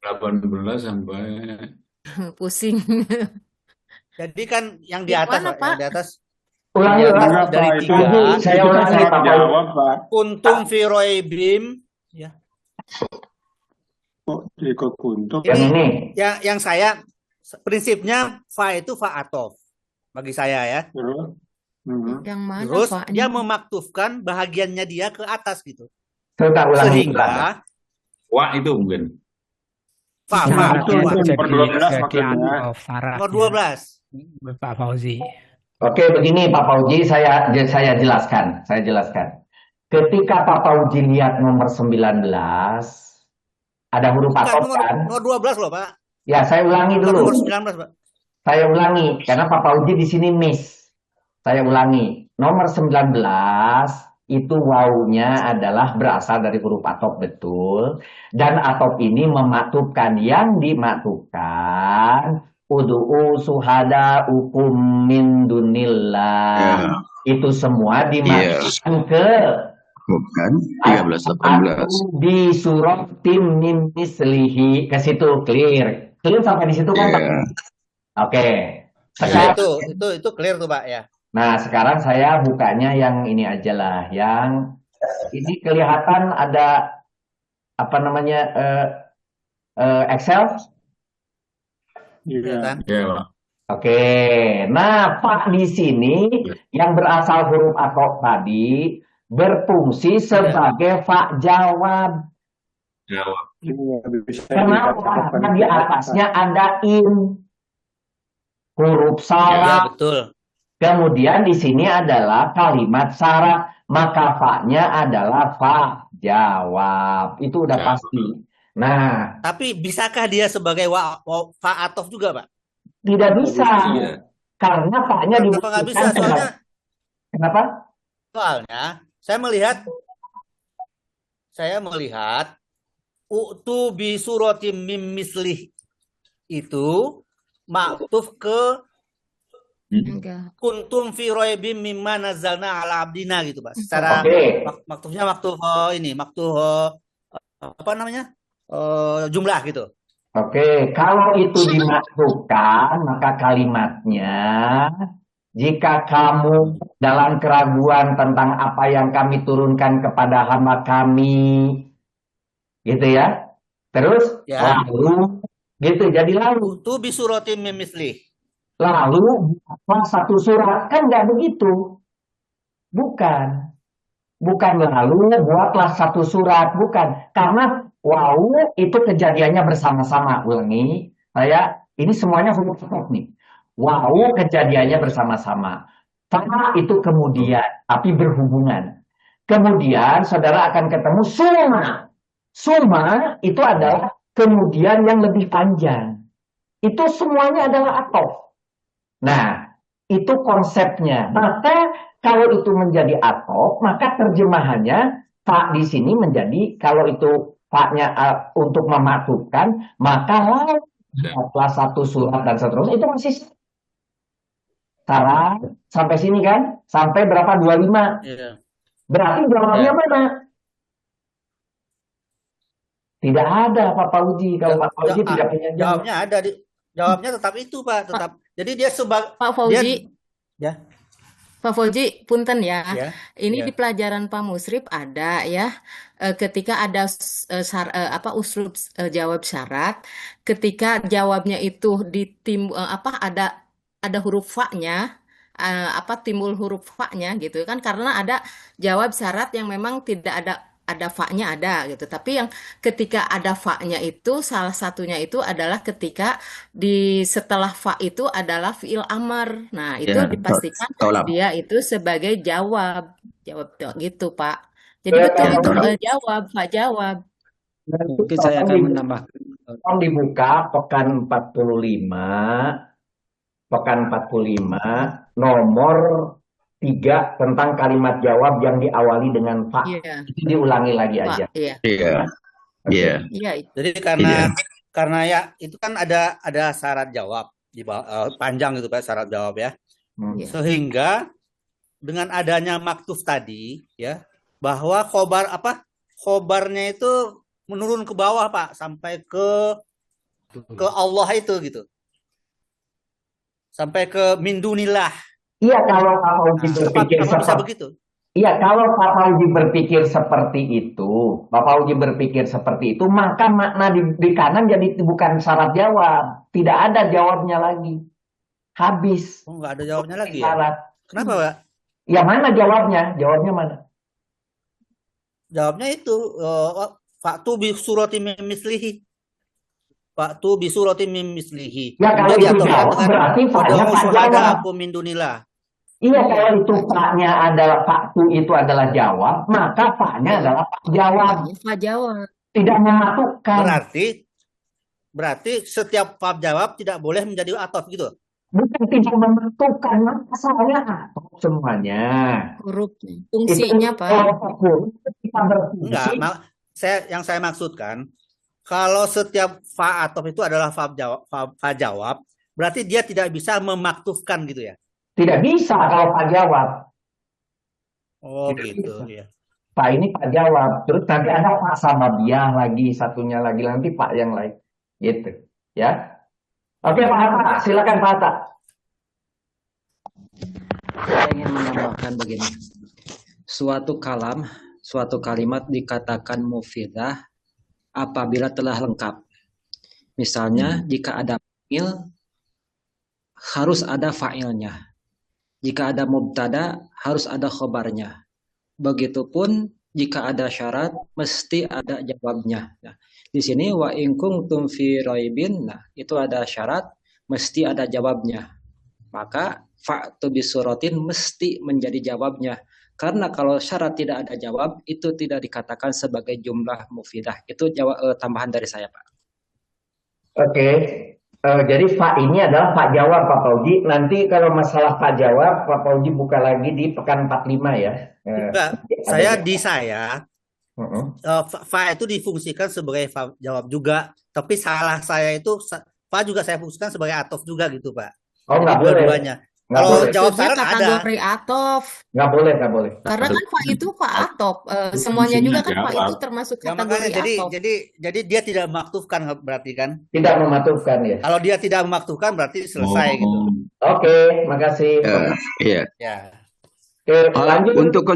18 sampai Pusing. Jadi kan yang di Yang atas, mana, Pak, Pak? yang di atas Ulangi, yang Pak. enggak, dari Pak, itu 3 Saya itu kan ulangi, salah Pak. jawab, Pak. kuntum fi roibim ya. Kok ikut kuntum? Yang ini. Yang saya prinsipnya fa itu fa atof bagi saya ya. Terus? Yang mana, Terus Pak? dia memaktufkan bahagiannya dia ke atas gitu. Coba ulangi, Pak. Sehingga Wah itu mungkin. fa Syaratnya itu itu nomor 12 jadi maksudnya. atof syaratnya. nomor 12. Pak Fauzi. Oke, begini Pak Fauji, saya jelaskan. Ketika Pak Fauji lihat nomor 19, ada huruf Bukan atof kan? nomor 12 loh, Pak. Ya, saya ulangi Bukan dulu. nomor 19, Pak. Saya ulangi, karena Pak Fauji di sini miss. Saya ulangi. Nomor 19 itu wawunya adalah berasal dari huruf atof, betul. Dan atof ini memaktufkan, yang dimaktufkan ud'u suhada ukum min dunillah. Ya. Itu semua dimaktufkan ke Bukan 13 18. di surat tim min mislihi. Ke situ clear. Clear sampai di situ kan, Pak? Ya. Oke. Ya, Sekarang itu clear tuh, Pak ya. Nah, sekarang saya bukanya yang ini aja lah. Yang ini kelihatan ada apa namanya Excel. Iya. Kan? Ya, Pak. Oke. Nah, Pak di sini yang berasal huruf atof tadi berfungsi sebagai fa jawab. Jawab. Iya, bisa Kenapa? dikatakan Karena di atasnya ada in. Huruf Ya, syarat. betul. Kemudian di sini adalah kalimat syarat, maka fa-nya adalah fa jawab. Itu udah Jawab. pasti. Nah, Tapi bisakah dia sebagai fa atof juga, Pak? tidak bisa Iya. karena fa-nya Kenapa nggak bisa? dibutuhkan Soalnya Kenapa? Soalnya saya melihat utu bi suratim mim mislih itu maktuf ke Enggak. kuntum fi raibim mimma nazzalna ala abdina gitu, Pak. Secara Oke, maktufnya maktuf maktuf apa namanya? Jumlah gitu. oke. Kalau itu dimasukkan, maka kalimatnya, jika kamu dalam keraguan tentang apa yang kami turunkan kepada hamba kami, gitu ya. Terus Ya. lalu, gitu. Jadi lalu Utu bi suratim mim mislih. buatlah satu surat, kan nggak begitu? Bukan. Bukan lalu buatlah satu surat, bukan. Karena wow, itu kejadiannya bersama-sama. Ulangi, ini semuanya huruf stop nih. Wow, kejadiannya bersama-sama. Fa itu kemudian, tapi berhubungan. Kemudian saudara akan ketemu summa. Summa itu adalah kemudian yang lebih panjang. Itu semuanya adalah atof. Nah, itu konsepnya. Maka kalau itu menjadi atof, maka terjemahannya fa di sini menjadi, kalau itu fa-nya untuk memasukkan, maka buatlah satu surat dan seterusnya. Itu masih salah. Sampai sini kan? Sampai berapa? 25. Iya. Berarti jawabnya Ya. mana? Tidak ada Pak Fauzi. Kalau Pak Fauzi tidak punya jawab. Jawabnya ada jawabnya tetap itu, Pak, tetap. Jadi dia Pak Fauzi, ya. Pak Fauzi, punten ya. Ya. Ini Ya. di pelajaran Pak Musrif ada ya, ketika ada uslub jawab syarat, ketika jawabnya itu ada huruf fa-nya, timbul huruf fa-nya gitu kan, karena ada jawab syarat yang memang tidak ada fa-nya ada gitu. Tapi yang ketika ada fa-nya itu salah satunya itu adalah ketika setelah fa itu adalah fiil amar. Nah, itu Ya, dipastikan tolak. dia itu sebagai jawab gitu, Pak. Jadi betul itu jawab, Pak jawab. Mungkin saya akan menambahkan. Tolong dibuka pekan 45, nomor 3 tentang kalimat jawab yang diawali dengan fa. Iya. Itu diulangi lagi Pak, aja. iya. Iya. Iya. Iya, itu. Jadi karena ya itu kan ada syarat jawab di bawah, panjang itu Pak, syarat jawab ya. Iya. Sehingga dengan adanya maktuf tadi ya, bahwa khobarnya itu menurun ke bawah Pak, sampai ke Allah itu gitu. Sampai ke mindunillah. Iya, kalau Pak Fauzi berpikir bisa begitu. Iya, kalau Pak Fauzi berpikir seperti itu, maka makna di kanan jadi bukan syarat jawab, tidak ada jawabnya lagi, habis. Oh, nggak ada jawabnya lagi ya? Syarat. Kenapa Pak? Ya mana jawabnya? Jawabnya mana? Jawabnya itu Fa'tu bi surati mim mislihi. Fa'tu bi surati mim mislihi. Ya kalau itu jawab berarti fa-nya Pak jawab. Aku min dunillah. Iya, kalau itu fa-nya adalah Fa'tu itu adalah jawab, maka fa-nya adalah Pak jawab. Pak jawab. Tidak memasukkan. Berarti setiap fa jawab tidak boleh menjadi atof gitu. Bukan tidak memasukkan, masalahnya atof semuanya. Hurufnya, fungsinya Pak. Enggak, yang saya maksudkan, kalau setiap fa atof itu adalah fa jawab, berarti dia tidak bisa memaktufkan gitu ya? Tidak bisa kalau Pak jawab. Oh gitu ya. Pak ini Pak jawab, terus nanti ada Pak Sababiyah lagi, satunya lagi nanti Pak yang lain, gitu, ya. Oke Pak Hatta, silakan Pak Hatta. Saya ingin menambahkan begini, suatu kalimat dikatakan mufidah apabila telah lengkap. Misalnya jika ada fa'il harus ada fa'ilnya. Jika ada mubtada harus ada khobarnya. Begitupun jika ada syarat mesti ada jawabnya. Nah, di sini wa in kuntum fi raibin, nah itu ada syarat mesti ada jawabnya. Maka fa'tu bisuratin mesti menjadi jawabnya. Karena kalau syarat tidak ada jawab itu tidak dikatakan sebagai jumlah mufidah. Itu tambahan dari saya, Pak. Oke. Jadi Pak ini adalah Pak jawab Pak Fauji. Nanti kalau masalah Pak jawab, Pak Fauji buka lagi di pekan 45 ya. Enggak, Ada saya Mm-mm. fa itu difungsikan sebagai fa jawab juga, tapi salah saya itu fa juga saya fungsikan sebagai atof juga gitu, Pak. Oh, Jadi nggak boleh. dua-duanya. Nggak Kalau boleh. jawab Maksudnya syarat ada. kategori atof. Nggak boleh, nggak boleh. Karena kan fa itu fa atof. Semuanya juga kan fa itu termasuk Ya makanya kategori atof. jadi dia tidak memaktufkan berarti kan? Tidak mematuhkan ya. Kalau dia tidak memaktufkan berarti selesai gitu. Oke, makasih. Iya. Ya. Oke, lanjut. Untuk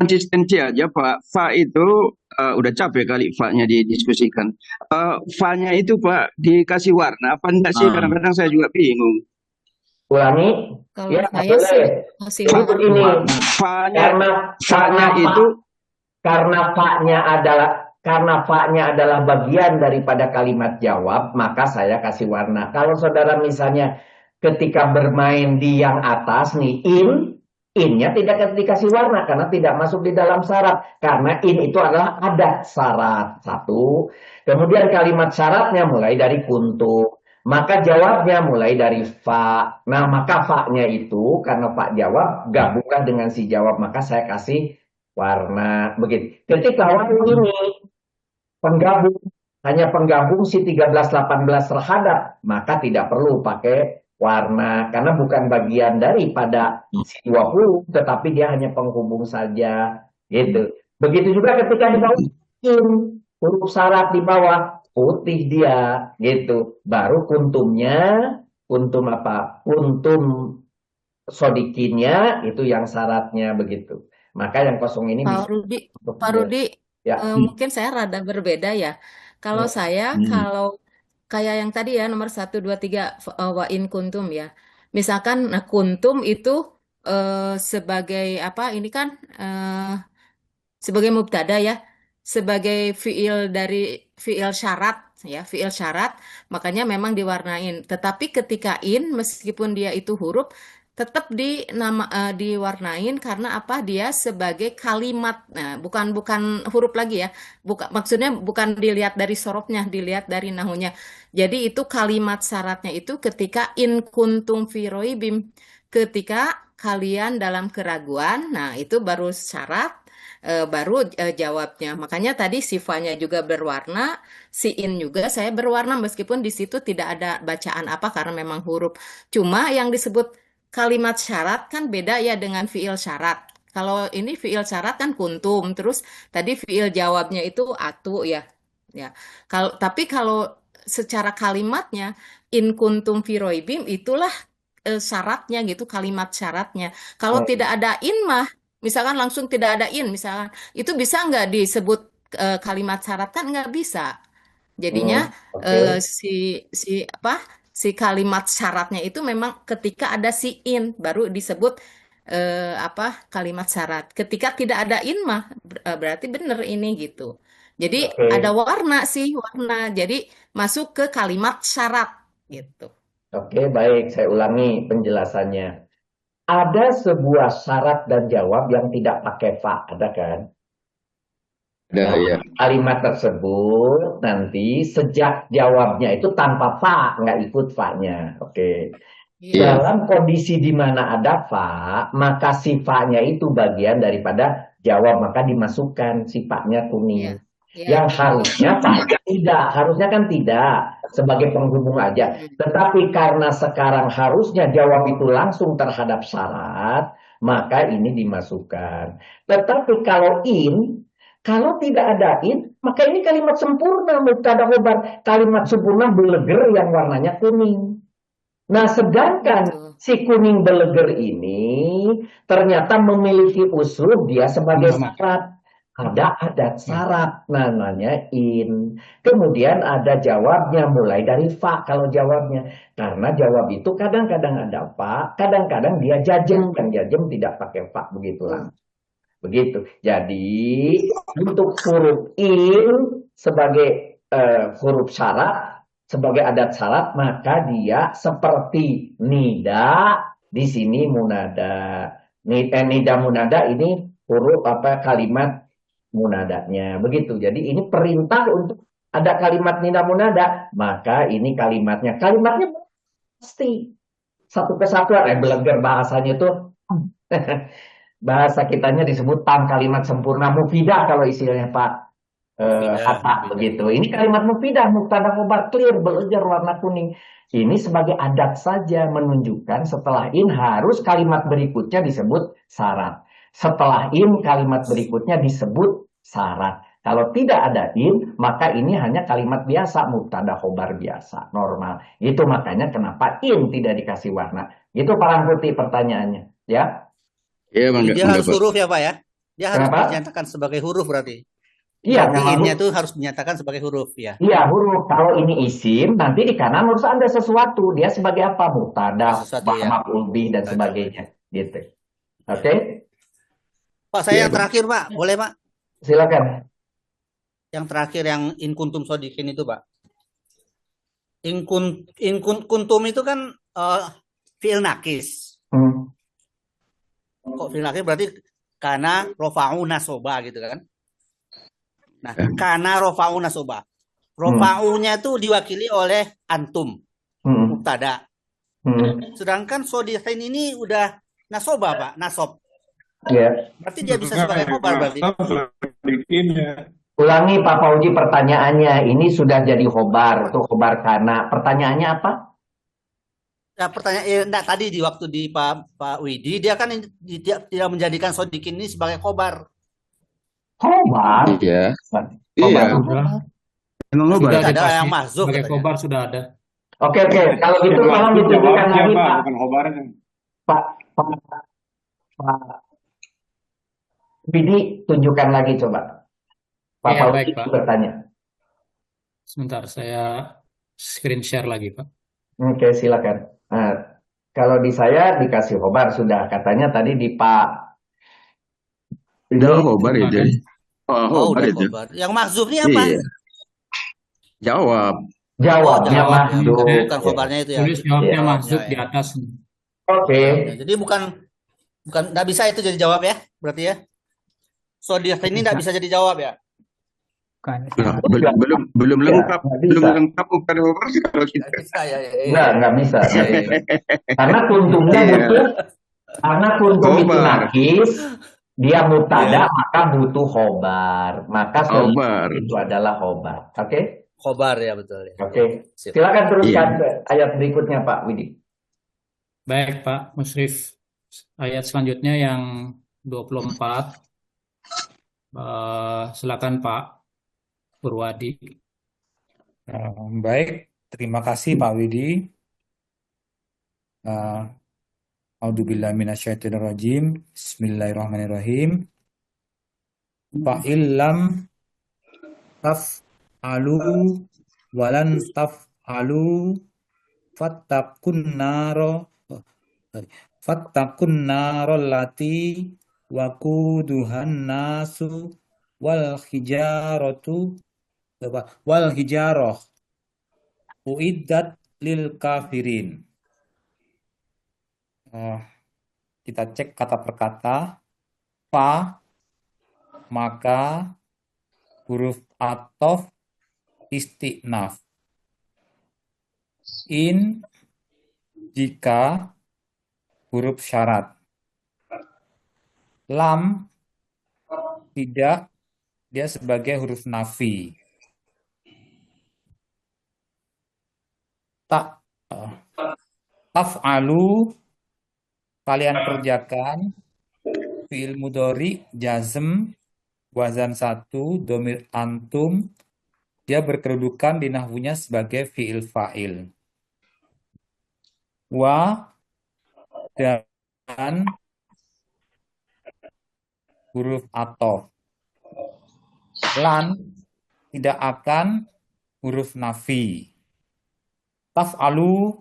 konsistensi aja Pak, fa itu udah capek kali fa-nya didiskusikan. Fa-nya itu Pak dikasih warna apa enggak sih? Kadang-kadang saya juga bingung. Ulangi. Kalau Ya, saya boleh. sih masih Jadi warna. begini, Fa-nya itu karena fa-nya adalah bagian daripada kalimat jawab, maka saya kasih warna. Kalau saudara misalnya ketika bermain di yang atas nih in-nya tidak dikasih warna karena tidak masuk di dalam syarat. Karena in itu adalah adat syarat. Satu. Kemudian kalimat syaratnya mulai dari kuntu. Maka jawabnya mulai dari fa. Nah, maka fa-nya itu karena fa jawab gabunglah dengan si jawab, maka saya kasih warna begitu. Ketika warna ini penggabung hanya penggabung si 13-18 terhadap, maka tidak perlu pakai warna karena bukan bagian daripada si 20, tetapi dia hanya penghubung saja gitu. Begitu juga ketika di bawah huruf syarat di bawah putih dia gitu. Baru kuntum apa? Kuntum sodikinnya itu yang syaratnya begitu. Maka yang kosong ini bisa Pak Rudi, ya. mungkin saya rada berbeda ya. Kalau saya, kalau kayak yang tadi ya nomor 1, 2, 3 wa in kuntum ya. Misalkan kuntum itu sebagai apa? Ini kan sebagai mubtada ya, sebagai fiil dari fiil syarat ya, fiil syarat, makanya memang diwarnain. Tetapi ketika in meskipun dia itu huruf tetap diwarnain karena apa? Dia sebagai kalimat. Nah, bukan huruf lagi ya. Maksudnya bukan dilihat dari sorofnya, dilihat dari nahunya. Jadi itu kalimat syaratnya itu ketika in kuntum fi roibim, ketika kalian dalam keraguan. Nah, itu baru syarat. Baru jawabnya. Makanya tadi sifanya juga berwarna, si in juga saya berwarna meskipun di situ tidak ada bacaan apa karena memang huruf. Cuma yang disebut kalimat syarat kan beda ya dengan fiil syarat. Kalau ini fiil syarat kan kuntum, terus tadi fiil jawabnya itu atu ya. Ya. Tapi kalau secara kalimatnya in kuntum fi roibim itulah syaratnya gitu, kalimat syaratnya. Kalau tidak ada in mah misalkan langsung tidak ada in, misalkan itu bisa nggak disebut kalimat syarat kan nggak bisa. Jadinya si kalimat syaratnya itu memang ketika ada si in baru disebut kalimat syarat. Ketika tidak ada in mah berarti bener ini gitu. Jadi ada warna. Jadi masuk ke kalimat syarat gitu. Oke, baik. Saya ulangi penjelasannya. Ada sebuah syarat dan jawab yang tidak pakai fa, ada kan? Ada, ya. Kalimat tersebut nanti sejak jawabnya itu tanpa fa, nggak ikut fa-nya. Oke. Dalam kondisi di mana ada fa, maka si fa-nya itu bagian daripada jawab, maka dimasukkan si fa-nya kuning. Yang harusnya harusnya kan tidak sebagai penghubung aja. Tetapi karena sekarang harusnya jawab itu langsung terhadap syarat, maka ini dimasukkan. Tetapi kalau tidak ada in, maka ini kalimat sempurna, mubtada khobar. Kalimat sempurna beleger yang warnanya kuning. Nah, sedangkan si kuning beleger ini ternyata memiliki usul dia sebagai syarat. Ada adat syarat namanya in. Kemudian ada jawabnya mulai dari fa kalau jawabnya. Karena jawab itu kadang-kadang ada fa, kadang-kadang dia jajem. Dan jajem tidak pakai fa, begitulah. Begitu. Jadi untuk huruf in sebagai huruf syarat, sebagai adat syarat, maka dia seperti nida di sini munada. Nida munada ini huruf kalimat munadanya begitu. Jadi ini perintah untuk Ada kalimat nida munada, maka ini kalimatnya. Kalimatnya pasti satu kesatuan. Belajar bahasanya itu bahasa kitanya disebut kalimat sempurna mufidah kalau istilahnya Pak Mufidah, Hatta mufidah. begitu. Ini kalimat mufidah, mubtada khobar clear, belajar warna kuning. Ini sebagai adat saja menunjukkan setelah in harus kalimat berikutnya disebut syarat. Setelah in kalimat berikutnya disebut syarat. Kalau tidak ada in, maka ini hanya kalimat biasa, mubtada khobar biasa, normal. Itu makanya kenapa in tidak dikasih warna. Itu Pak Putih pertanyaannya, ya. Ya, Jadi Bang, dia harus Pak. huruf ya Pak ya? Dia harus Kenapa? dinyatakan sebagai huruf berarti. Iya, Berarti memang in-nya itu harus dinyatakan sebagai huruf ya. iya huruf. Kalau ini isim, nanti di kanan harus ada sesuatu. Dia sebagai apa? Mubtada, Sesuatu ya. maf'ul bih dan Ada. sebagainya. Gitu. Ya. Oke, Pak, saya Ya, yang Bang. terakhir Pak, boleh Pak? silakan. Yang terakhir yang in kuntum sodikin itu Pak. Kuntum itu kan fi'il nakis. Hmm. Kok fi'il nakis berarti karena rofa'u nasoba gitu kan? Nah, Ya. karena rofa'u nasoba. Rofa'unya itu diwakili oleh antum, Hmm. mubtada. Hmm. Sedangkan sodikin ini udah nasoba Pak, nasob. Ya. Berarti dia bisa sebagai khobar berarti. Ulangi Pak Fauji pertanyaannya. Ini sudah jadi khobar. Itu khobar karena. Pertanyaannya apa? Ya, pertanyaan enggak tadi di waktu di Pak Widi dia kan tidak menjadikan sodikin ini sebagai khobar. Khobar? Iya. Khobar. Iya. Emang Sudah ngobat. Ada dikasih yang mahzuf sebagai katanya. khobar sudah ada. Oke. Kalau gitu tolong ditunjukkan lagi Pak. bukan khobarnya. Pak Widi, tunjukkan lagi coba. Pak Iya, Fauzi baik, Pak. bertanya. Sebentar, saya screen share lagi, Pak. Oke, silakan. Nah, kalau di saya dikasih khobar sudah. Katanya tadi di Pak Udah ini khobar Sudah itu. ada. Oh, Oh, khobar udah itu. khobar. Yang mahzuf ini apa? Iya. Jawab. jawabnya jawab ya. masuk. Bukan khobarnya itu ya. Tulis jawabnya Iya. mahzuf Jawabnya di ya. atas. Oke. Jawabnya. Jadi bukan enggak bisa itu jadi jawab ya, berarti ya. Sodiq ini enggak bisa jadi jawab ya. Bukan Nah, syarat. belum Ya, lengkap, nggak belum bisa. lengkap bukan khobar sih kalau Enggak kita. bisa ya. Nggak bisa. Iya, iya. Karena kuntumnya Iya. butuh, karena kuntum itu Khobar. nakis, dia mutada, Iya. maka butuh khobar. Maka solusi Khobar. itu adalah khobar. Oke? Khobar ya betul ya. Oke. Sip. Silakan teruskan Iya. ayat berikutnya Pak Widi. Baik, Pak Musrif. Ayat selanjutnya yang 24. Silakan Pak Purwadi. Baik, terima kasih Pak Widi. A'udzubillahi minasyaitonirrajim. Bismillahirrahmanirrahim. Fa'illam taf'alu walan taf'alu fattaqun naro lati waquduhan nasu wal hijarah uiddat lil kafirin. Kita cek kata per kata. Fa, maka, huruf athof, isti'naf. In, jika, huruf syarat. Lam, tidak, dia sebagai huruf nafi. Taf'alu, kalian kerjakan. Fi'il mudhari, jazm, wazan 1, domir antum. Dia berkedudukan di nahwunya sebagai fi'il fa'il. Wa, dan huruf athof. Lan, tidak akan, huruf nafi. Taf'alu,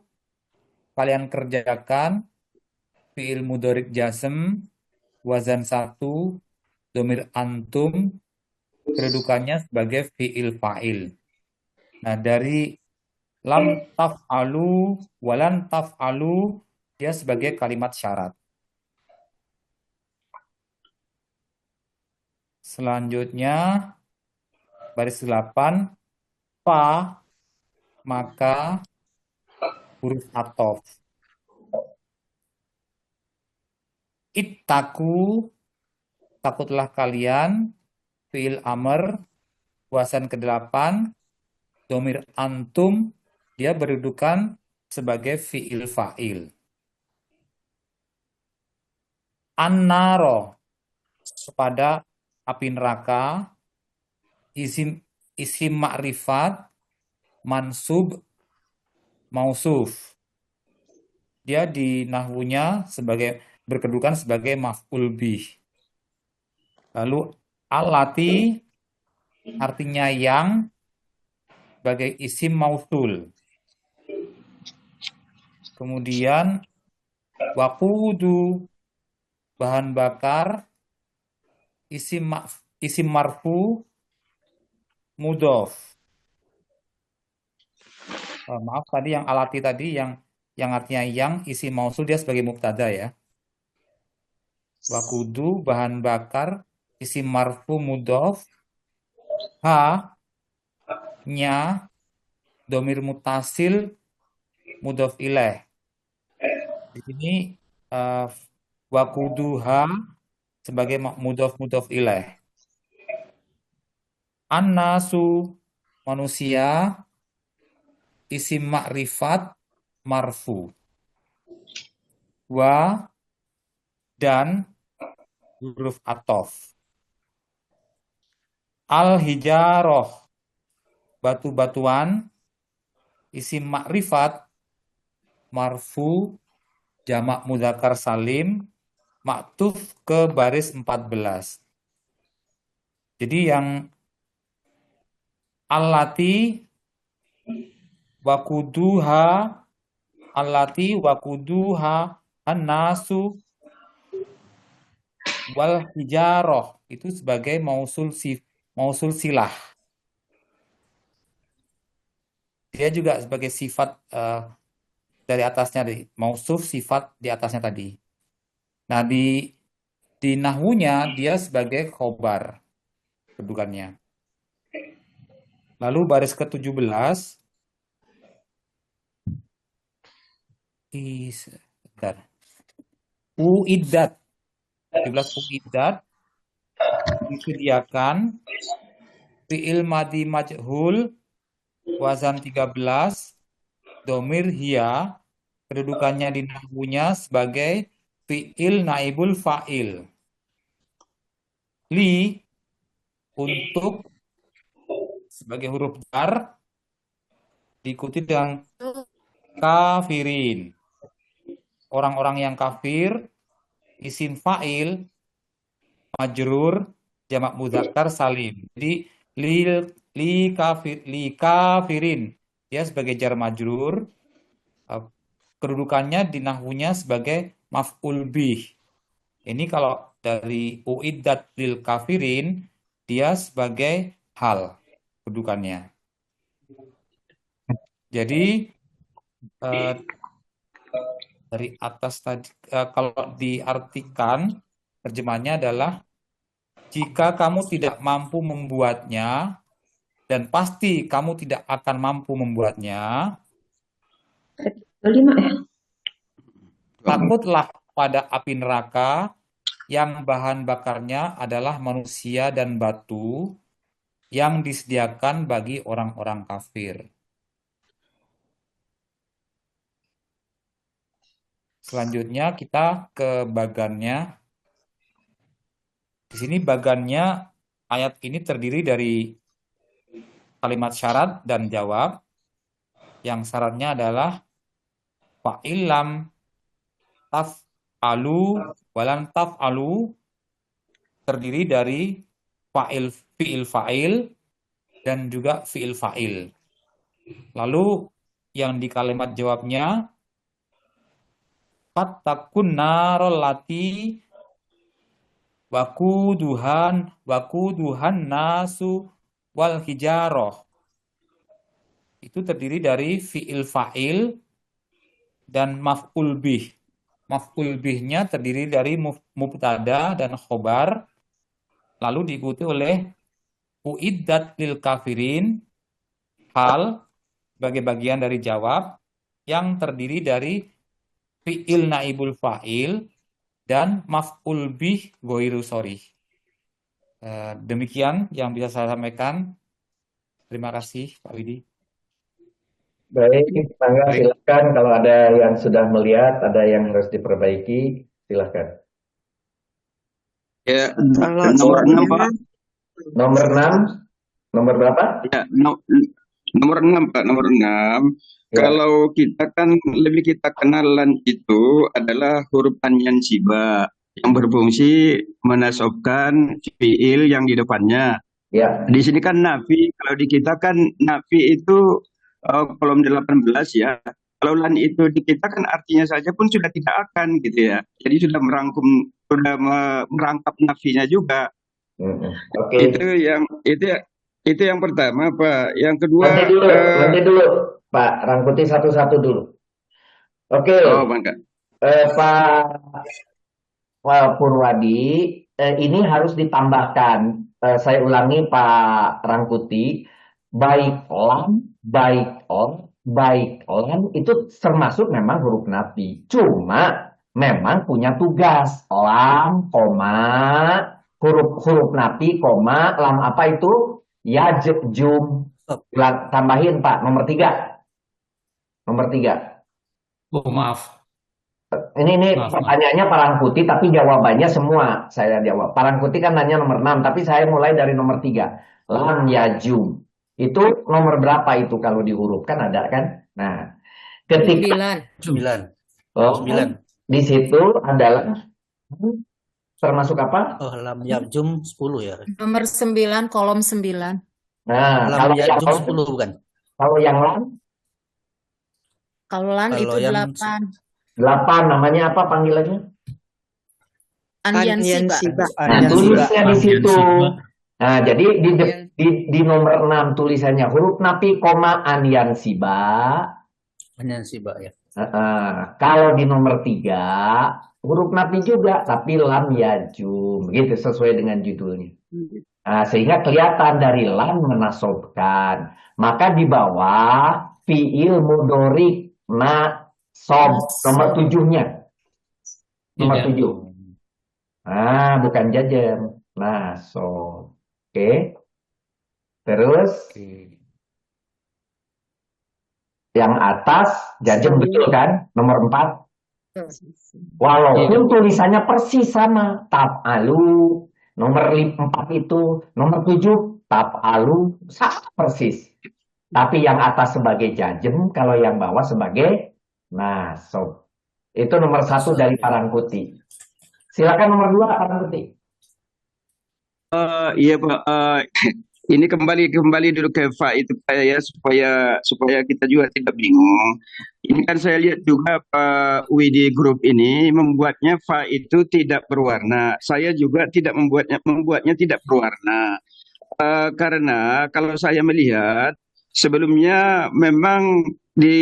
kalian kerjakan. Fi'il mudhari jazm, wazan 1, domir antum, kedudukannya sebagai fi'il fa'il. Nah, dari lam taf'alu, walan taf'alu, dia sebagai kalimat syarat. Selanjutnya, baris 8, fa, maka huruf atof. Ittaku, takutlah kalian, fiil amr, wasan ke-8, domir antum, dia berdudukan sebagai fiil fa'il. An-naro, kepada api neraka, isim ma'rifat, mansub, mausuf. Dia di nahwunya berkedudukan sebagai maf'ul bih. Lalu allati artinya yang sebagai isim mausul. Kemudian waqudu bahan bakar isim marfu mudhof. Maaf tadi yang alati tadi yang artinya yang isim mausul dia sebagai mubtada ya. Waqudu bahan bakar isim marfu mudhof, ha nya domir mutasil mudhof ilaih. Di sini waquduha sebagai mudhof ilaih. An-nasu manusia isim ma'rifat marfu. Wa dan huruf atof. Al-hijaroh batu-batuan isim ma'rifat marfu jamak mudzakkar salim maktuf ke baris 14. Jadi yang allati wakuduha an-nasu wal hijaroh itu sebagai mausul silah. Dia juga sebagai sifat dari atasnya, mausuf sifat di atasnya tadi. Nah, di nahwunya dia sebagai khobar kedudukannya. Lalu baris ke-17 uiddat 17 uiddat disediakan fi'il madi majhul wazan 13 domir hiya kedudukannya di nahwunya sebagai fi'il naibul fa'il. Li untuk sebagai huruf jar diikuti dengan kafirin. Orang-orang yang kafir, isim fa'il majrur jamak mudzakkar salim. Jadi li kafirin dia sebagai jar majrur, kedudukannya di nahwunya sebagai maf'ul bih. Ini kalau dari uiddat lil kafirin dia sebagai hal kedudukannya. Jadi dari atas tadi kalau diartikan terjemahnya adalah jika kamu tidak mampu membuatnya dan pasti kamu tidak akan mampu membuatnya, takutlah pada api neraka yang bahan bakarnya adalah manusia dan batu yang disediakan bagi orang-orang kafir. Selanjutnya kita ke bagannya. Di sini bagannya ayat ini terdiri dari kalimat syarat dan jawab. Yang syaratnya adalah fa'ilam taf'alu walan taf'alu terdiri dari fi'il fa'il dan juga fi'il fa'il. Lalu yang di kalimat jawabnya fattakun narol lati wakuduhan nasu wal hijaroh. Itu terdiri dari fi'il fa'il dan maf'ul bih. Maf'ul bihnya terdiri dari mubtada dan khobar, lalu diikuti oleh uiddat lil kafirin, hal sebagai bagian dari jawab yang terdiri dari fi'il naibul fa'il dan maf'ul bih ghairu sharih. Demikian yang bisa saya sampaikan. Terima kasih Pak Widi. Baik, Mangga Baik. silakan kalau ada yang sudah melihat, ada yang harus diperbaiki, silakan. Ya, Kalau nomor 6 saya Pak. Nomor 6, nomor berapa? Ya, nomor 6 Pak, nomor 6. Ya, Kalau kita kan lebih kita kenalan itu adalah huruf an-yansiba yang berfungsi menasobkan fiil yang di depannya. ya, Di sini kan nafi, kalau di kita kan nafi itu kolom 18 ya. Kalau lan itu di kita kan artinya saja pun sudah tidak akan gitu ya. Jadi sudah merangkap nafinya juga. Oke. Itu yang pertama Pak. Yang kedua Nanti dulu, Pak Rangkuti satu-satu dulu. Oke, Bangga. Pak Purwadi, ini harus ditambahkan. Saya ulangi Pak Rangkuti, baik lam itu termasuk memang huruf nafi. Cuma memang punya tugas lam, koma, huruf nafi, koma, lam apa itu? Yajum. Tambahin Pak, nomor 3. Nomor 3. Oh, maaf. Ini Maaf. pertanyaannya Pak Rangkuti, tapi jawabannya semua saya jawab. Pak Rangkuti kan nanya nomor 6, tapi saya mulai dari nomor 3. Lam yajum. Itu nomor berapa itu kalau dihurufkan ada kan? Nah, ketika 9. oh, 9. di situ adalah termasuk apa? Oh, lam yajum 10 ya. Nomor 9, kolom 9. Nah, Lam kalau yang yajum 10 bukan. kalau yang lam Kalau lan Kalau itu yang 8. 8 namanya apa panggilannya? An-yansiba. Nah, tulisnya di situ. An-yansiba. Nah, jadi di nomor 6 tulisannya huruf nafi, koma, an-yansiba. An-yansiba ya. Kalau di nomor 3 huruf nafi juga, tapi lam yajum, gitu sesuai dengan judulnya. Nah, sehingga kelihatan dari lam menasobkan. Maka di bawah fiil mudhorik nasob nomor 7-nya. Nomor 7. Nah, bukan jajem. Nasob. Oke. Terus yang atas jajem betul kan? Nomor 4. Walaupun tulisannya persis sama. Taf'alu. Nomor 4 itu. Nomor 7. Taf'alu. Sama persis. Tapi yang atas sebagai jajem. Kalau yang bawah sebagai nasob. Itu nomor 1 dari Pak Rangkuti. Silakan nomor 2 Pak Rangkuti. Iya Pak, ini kembali dulu ke fa itu Pak ya, supaya kita juga tidak bingung. Ini kan saya lihat juga Pak Widi Group ini membuatnya fa itu tidak berwarna. Saya juga tidak membuatnya tidak berwarna. Karena kalau saya melihat sebelumnya memang di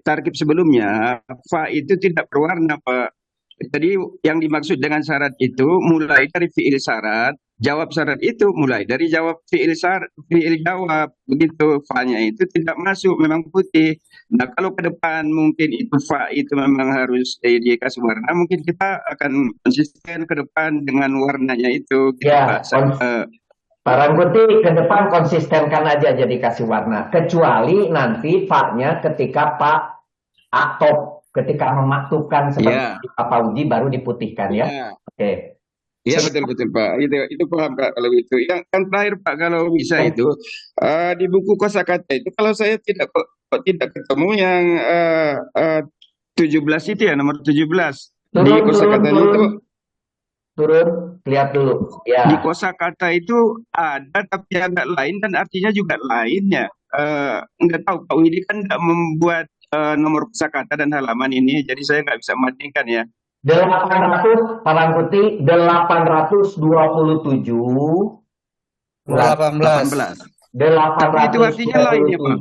tarkib sebelumnya fa itu tidak berwarna Pak. Jadi yang dimaksud dengan syarat itu mulai dari fiil syarat, jawab syarat itu mulai dari jawab fiil jawab, begitu. Fa-nya itu tidak masuk, memang putih. Nah kalau ke depan mungkin itu fa itu memang harus dikasih warna, mungkin kita akan konsisten ke depan dengan warnanya itu. Gitu, Ya, Pak. Pak Rangkuti ke depan konsistenkan aja jadi kasih warna. Kecuali nanti fa-nya ketika Pak atop, ketika memaktubkan seperti Pak Uji baru diputihkan ya. Oke. Iya betul Pak. Itu paham Pak kalau itu. Yang terakhir Pak kalau bisa itu di buku kosakata itu kalau saya tidak ketemu yang 17 itu ya, nomor 17. Di kosakata itu turun, lihat dulu. Ya. Di kosakata itu ada tapi agak lain dan artinya juga lainnya. Enggak tahu Pak Widi kan enggak membuat nomor kosakata dan halaman ini, jadi saya nggak bisa membandingkan ya. 800 Pak Rangkuti 827 18. 827 Tapi itu artinya lain ya Pak.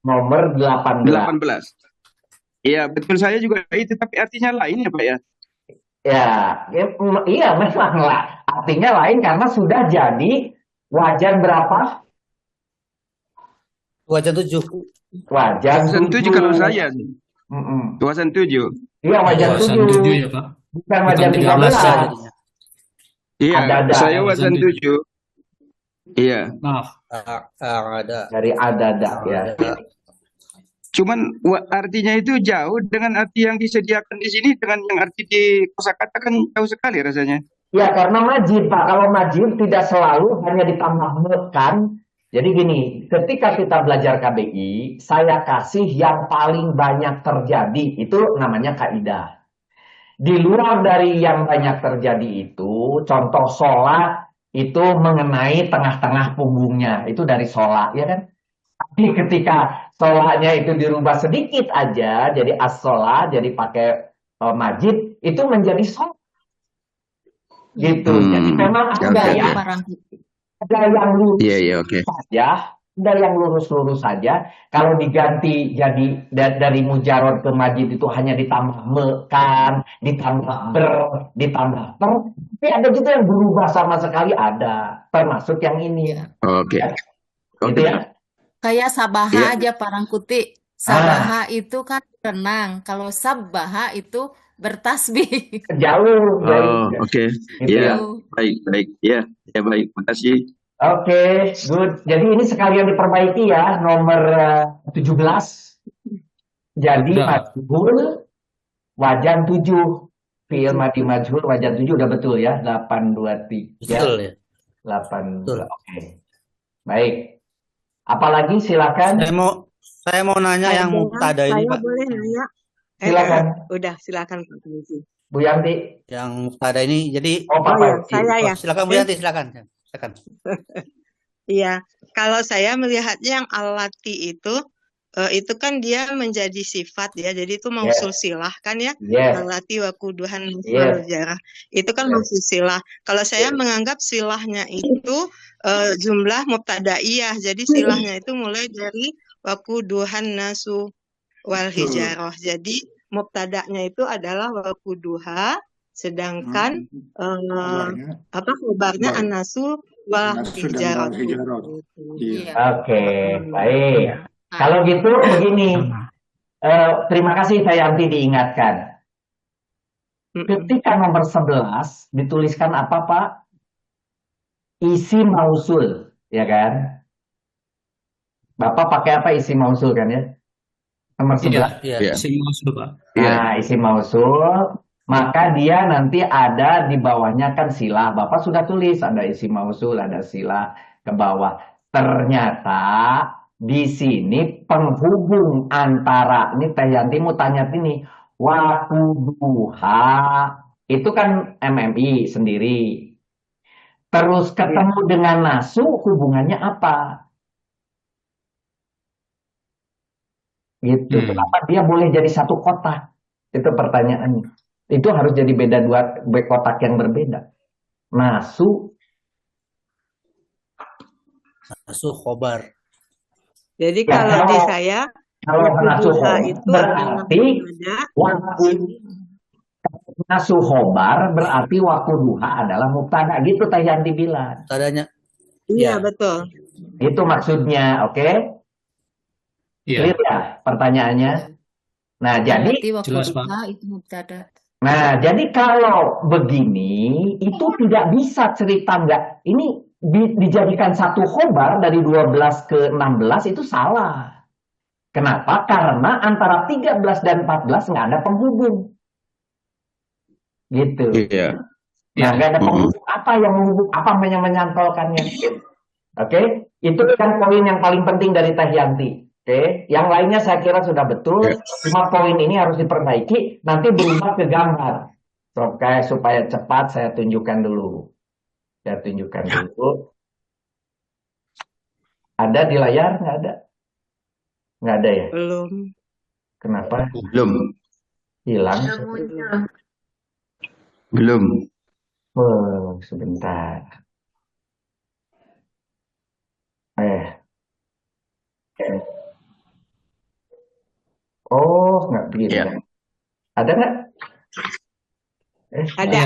Nomor 18. Iya betul, saya juga itu, tapi artinya lain ya Pak ya. Iya memang lah. Artinya lain karena sudah jadi wajan berapa? Wajan 7. Wajan Wasan 7 kalau 7. saya sih. Wasan 7. Iya, wajan Wasan 7. 7 ya Pak. Bukan Bukan wajan 13 13 ya. 13. jadinya. Iya, Ada-ada. saya Wasan wasan 7. 7. Iya. Maaf. Ada. Dari ada ya. Cuman artinya itu jauh dengan arti yang disediakan di sini dengan yang arti di kosakata kan jauh sekali rasanya. Ya, karena majid, Pak. Kalau majid tidak selalu hanya ditambahkan. Jadi gini, ketika kita belajar KBI, saya kasih yang paling banyak terjadi. Itu namanya kaidah. Di luar dari yang banyak terjadi itu, contoh sholat itu mengenai tengah-tengah punggungnya. Itu dari sholat, ya kan? Tapi ketika sholatnya itu dirubah sedikit aja, jadi as-sholat, jadi pakai majid, itu menjadi sholat. Gitu. Jadi memang Oke, ada oke. yang lurus oke. saja, ada yang lurus-lurus saja. Kalau diganti jadi dari mujarod ke majid itu hanya ditambah mekan, ditambah ditambah per. Tapi ada juga yang berubah sama sekali, ada. Termasuk yang ini. Oke. Gitu ya. Kayak sabaha Iya. aja Parangkuti. Sabaha itu kan renang. Kalau sabbaha itu bertasbih. Jauh. Oh, oke. Gitu Iya, ya. baik. Ya, baik. Makasih. Oke, good. Jadi ini sekalian diperbaiki ya, nomor 17. Jadi Udah. majhul wajan 7. Fi'il madi majhul wajan 7 udah betul ya, 823. Betul ya. 8. Betul. Oke. Baik. Apalagi silakan. Saya mau nanya yang mubtada ini, Saya Pak. boleh nanya? Silakan. Udah, silakan Pak Tumisi. Bu Yanti. Yang mubtada ini jadi Oh, Oh Pak ya, Yanti. saya ya. silakan Bu Yanti, silakan. Iya, kalau saya melihatnya yang alati itu kan dia menjadi sifat ya, jadi itu mausul silah kan ya, Yes. alati wa kuduhan Yes. jarah, itu kan mausul silah. Kalau saya menganggap silahnya itu jumlah mubtadaiyah, jadi silahnya itu mulai dari wa kuduhan nasu wal hijarah. Jadi mubtada'nya itu adalah wa kuduha, sedangkan kabarnya anasu wal hijarah. Iya. Oke, baik. Kalau gitu begini, terima kasih saya Yanti diingatkan. Ketika nomor 11 dituliskan apa Pak? Isi mausul, ya kan? Bapak pakai apa isi mausul kan ya? Nomor 11. Iya. Isi mausul Pak. Nah, isi mausul, maka dia nanti ada di bawahnya kan silah. Bapak sudah tulis ada isi mausul, ada silah ke bawah. Ternyata di sini penghubung antara, ini Teh Yanti mau tanya ini, wakuduha itu kan MMI sendiri. Terus ketemu dengan nasu hubungannya apa? Gitu. Kenapa dia boleh jadi satu kotak? Itu pertanyaannya. Itu harus jadi beda dua kotak yang berbeda. Nasu khobar. Jadi Ya, kalau di saya kalau nasu wakuduha khobar itu berarti nasu khobar berarti wakuduha adalah mubtada, gitu Teh Yanti bilang. Mubtadanya. Iya, betul. Itu maksudnya, oke? Iya. Clear ya pertanyaannya? Nah, jadi Jelas, Pak. Itu mubtada. Nah, jadi kalau begini, itu tidak bisa cerita nggak. Ini dijadikan satu khobar dari 12 ke 16 itu salah. Kenapa? Karena antara 13 dan 14 nggak ada penghubung. Gitu. Iya. Nah, nggak ada penghubung. Apa yang menghubung? Apa yang menyantolkannya? Oke? Itu kan poin yang paling penting dari Teh Yanti. Oke, yang lainnya saya kira sudah betul. Cuma poin ini harus diperbaiki. Nanti berubah ke gambar. Oke, supaya cepat saya tunjukkan dulu. Saya tunjukkan dulu. Ada di layar? Nggak ada? Nggak ada ya? Belum. Kenapa? Belum. Hilang? Belum. Oh, sebentar. Oh, nggak begini. Ya. Ada nggak? Ada.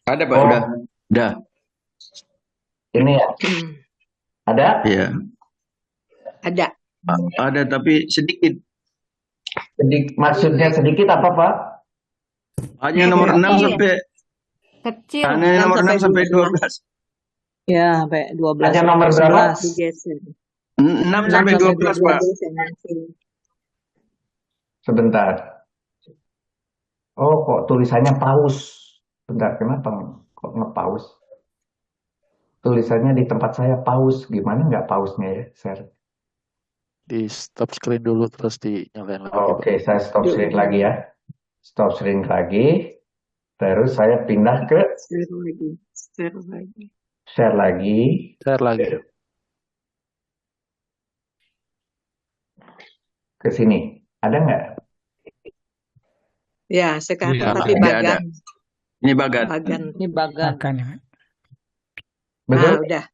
Ada Pak, Oh. Udah. Ini ya. Ada? Iya. Ada. Ada tapi sedikit. Maksudnya sedikit apa, Pak? Hanya nomor 6 Kecil. sampai Kecil. hanya 6 nomor 6 sampai sampai 12. 12. Ya, sampai 12 Hanya sampai nomor berapa? 11. Digeser. 6 6 sampai sampai 12, Pak. 12 yang masih. Sebentar. Oh, kok tulisannya paus? Bentar, kenapa kok ngepaus? Tulisannya di tempat saya paus. Gimana nggak pausnya ya, share? Di stop screen dulu terus dinyalain lagi, Pak. Oke, saya stop screen lagi ya. Stop screen lagi. Terus saya pindah ke Share lagi. Share lagi. share lagi. Share lagi. Ke sini. Ada nggak? Ya, sekarang Iya, tapi Ada. bagan. Ini bagat. Bagan. Ini bagan. Makan ya. Betul? Udah.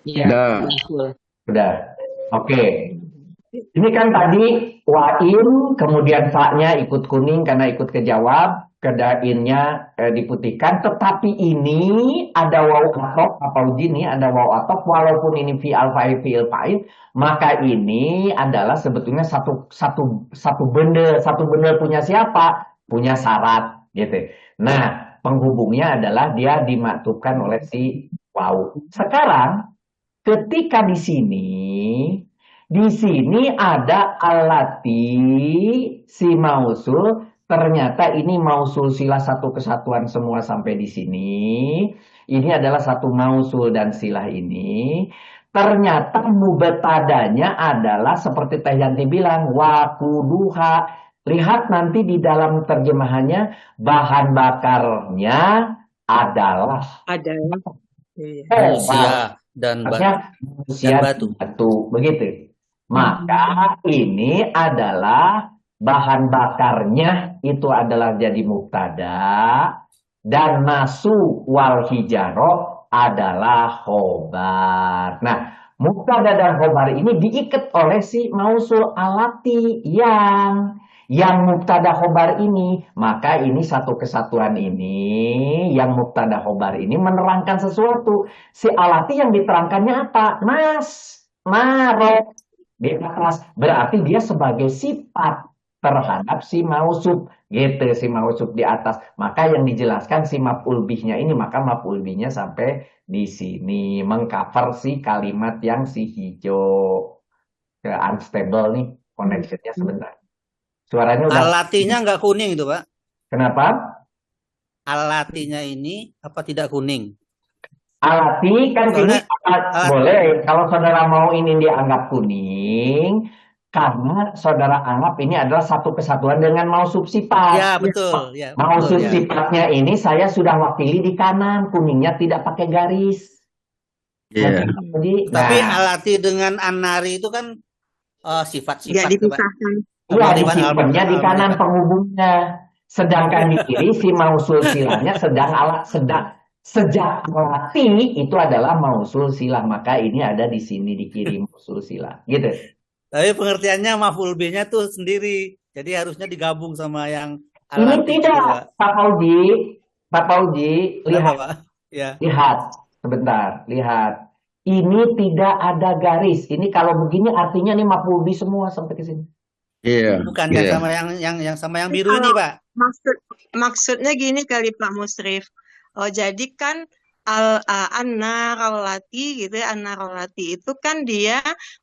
Iya, Udah. udah full. Udah. Oke. Ini kan tadi wain, kemudian fa-nya ikut kuning karena ikut kejawab, kedainnya diputihkan. Tetapi ini ada waw atof, apa uji nih ada waw atof, walaupun ini fi'al fa'il fi'il fa'il, maka ini adalah sebetulnya satu benda punya siapa? Punya syarat, gitu. Nah, penghubungnya adalah dia dimaktubkan oleh si waw. Sekarang, ketika di sini ada alati si mausul, ternyata ini mausul silah satu kesatuan semua sampai di sini. Ini adalah satu mausul dan silah ini. Ternyata mubtadanya adalah seperti Teh Yanti bilang wakuduha. Lihat nanti di dalam terjemahannya bahan bakarnya adalah Adalah. Iya. Manusia dan Artinya manusia batu. batu, begitu. Maka ini adalah bahan bakarnya itu adalah jadi mubtada dan nasu wal hijaro adalah khobar. Nah, mubtada dan khobar ini diikat oleh si mausul alati yang mubtada khobar ini. Maka ini satu kesatuan ini yang mubtada khobar ini menerangkan sesuatu. Si alati yang diterangkannya apa? Maro di atas, berarti dia sebagai sifat terhadap si mausub, gitu, si mausub di atas. Maka yang dijelaskan si maf'ul bihnya ini, maka maf'ul bihnya sampai di sini mengcover si kalimat yang si hijau. Ke unstable nih connectionnya sebentar. Suaranya udah. Alatinya nggak kuning itu, Pak. Kenapa? Alatinya ini apa tidak kuning? Alati kan ini Soalnya boleh kalau saudara mau ini dianggap kuning karena saudara anggap ini adalah satu kesatuan dengan mausub sifat. ya betul, ya Mausub betul ya. sifatnya ini saya sudah wakili di kanan, kuningnya tidak pakai garis. Iya. Jadi, Tapi nah, alati dengan anari itu kan Nggak sifat-sifat, Pak. dipisahkan. iya Ma'rifat disimpannya di kanan penghubungnya. Sedangkan di kiri si mausul silahnya sejak alati itu adalah mausul silah, maka ini ada di sini di kiri mausul silah, gitu. Tapi pengertiannya maf'ul bih-nya tuh sendiri. Jadi harusnya digabung sama yang Ini alati gitu, tidak, Pak. Pak Fauji, Kenapa, lihat, Pak? Ya. sebentar, lihat. Ini tidak ada garis. Ini kalau begini artinya nih maf'ul bih semua sampai ke sini. Iya. Bukan yang Iya. sama yang sama yang biru ini, Pak. Maksudnya gini kali Pak Musrif. Oh, jadi kan an-narolati gitu ya, an-narolati itu kan dia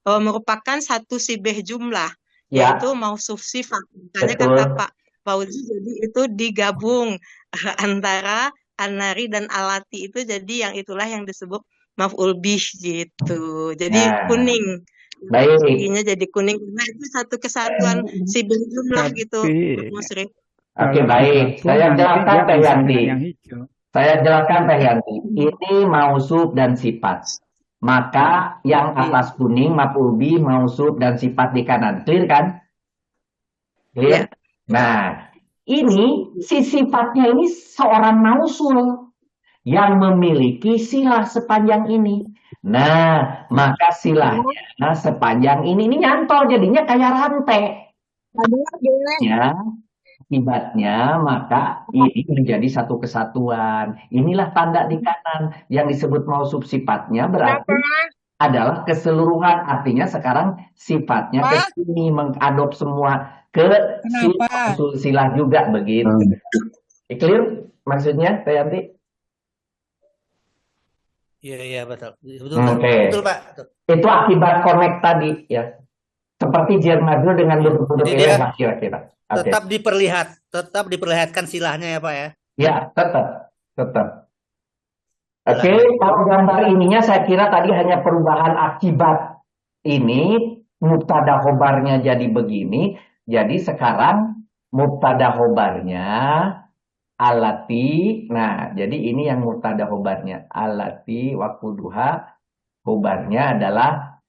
merupakan satu sibeh jumlah, Ya, yaitu mausuf sifat. Makanya betul. kata Pak Fauzi, jadi itu digabung antara an-nari dan alati itu, jadi yang itulah yang disebut maf'ul bih gitu. Jadi Nah, kuning. baik. Giginya jadi kuning karena itu satu kesatuan sibeh jumlah gitu, Tapi Pak Musrif. Oke, kalau baik. digabung Saya nanti jelaskan dia Teh bisa Yanti. dengan yang hijau. Saya jelaskan Teh Yanti. Ini mausub dan sifat. Maka yang atas kuning maf'ul bih, mausub dan sifat di kanan. Clear kan? Ya. Clear? Nah, ini si sifatnya ini seorang mausul yang memiliki silah sepanjang ini. Nah, maka silahnya sepanjang ini nyantol jadinya kayak rantai. Ya, akibatnya maka ini menjadi satu kesatuan. Inilah tanda di kanan yang disebut mausub sifatnya berarti adalah keseluruhan. Artinya sekarang sifatnya ke Pak, sini, mengadop semua ke kenapa? usul silah juga begitu. Clear maksudnya, Teh Yanti? Iya, betul. Betul, Pak. Oke. Betul, Pak. Betul. Itu akibat connect tadi ya. Seperti Jermadul dengan duduk-duduk Jadi dia ilemah kira-kira. Oke. tetap diperlihatkan silahnya ya, Pak ya. Ya, tetap. Oke, kalau gambar ininya saya kira tadi hanya perubahan akibat ini, mubtada khobarnya jadi begini. Jadi sekarang mubtada khobarnya alati. Nah, jadi ini yang mubtada khobarnya alati waquduha, khobarnya adalah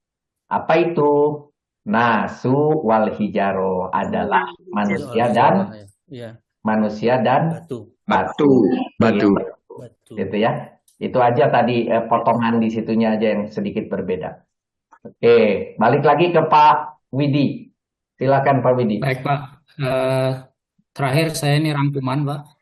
apa itu? Nasu wal hijaro adalah manusia dan Iya. manusia dan Batu. Begitu. Batu. Gitu ya. Itu aja tadi potongan di situnya aja yang sedikit berbeda. Oke, balik lagi ke Pak Widi. Silakan Pak Widi. Baik, Pak. Terakhir saya ini rangkuman, Pak.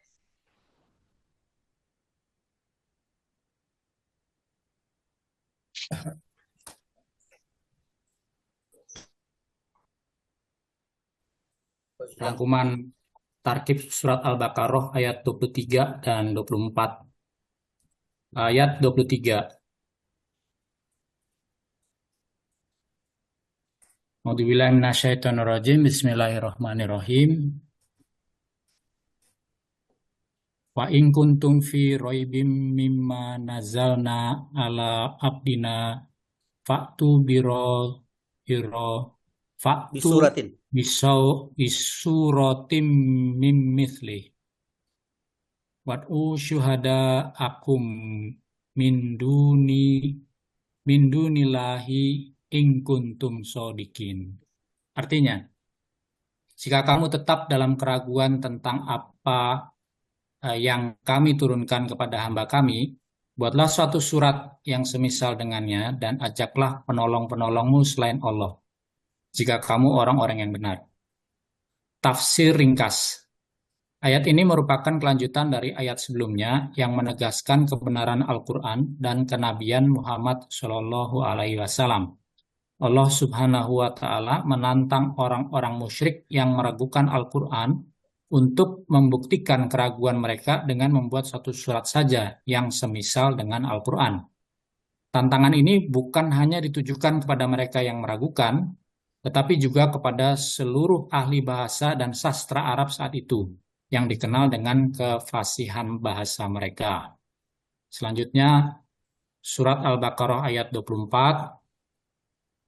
Rangkuman tarkib surat Al-Baqarah ayat 23 dan 24. Ayat 23. A'udzubillahi minasyaitonirrajim. Bismillahirrahmanirrahim. Wa in kuntum fi raibim mimma nazalna ala abdina fa'tu Bisuratin. bisuratim mim mithli wad'u syuhada akum min dunillahi in kuntum shodiqin. Artinya, jika kamu tetap dalam keraguan tentang apa yang kami turunkan kepada hamba kami, buatlah suatu surat yang semisal dengannya dan ajaklah penolong-penolongmu selain Allah, jika kamu orang-orang yang benar. Tafsir ringkas. Ayat ini merupakan kelanjutan dari ayat sebelumnya yang menegaskan kebenaran Al-Quran dan kenabian Muhammad SAW. Allah Subhanahu wa Ta'ala menantang orang-orang musyrik yang meragukan Al-Quran untuk membuktikan keraguan mereka dengan membuat satu surat saja yang semisal dengan Al-Quran. Tantangan ini bukan hanya ditujukan kepada mereka yang meragukan, tetapi juga kepada seluruh ahli bahasa dan sastra Arab saat itu, yang dikenal dengan kefasihan bahasa mereka. Selanjutnya, surat Al-Baqarah ayat 24,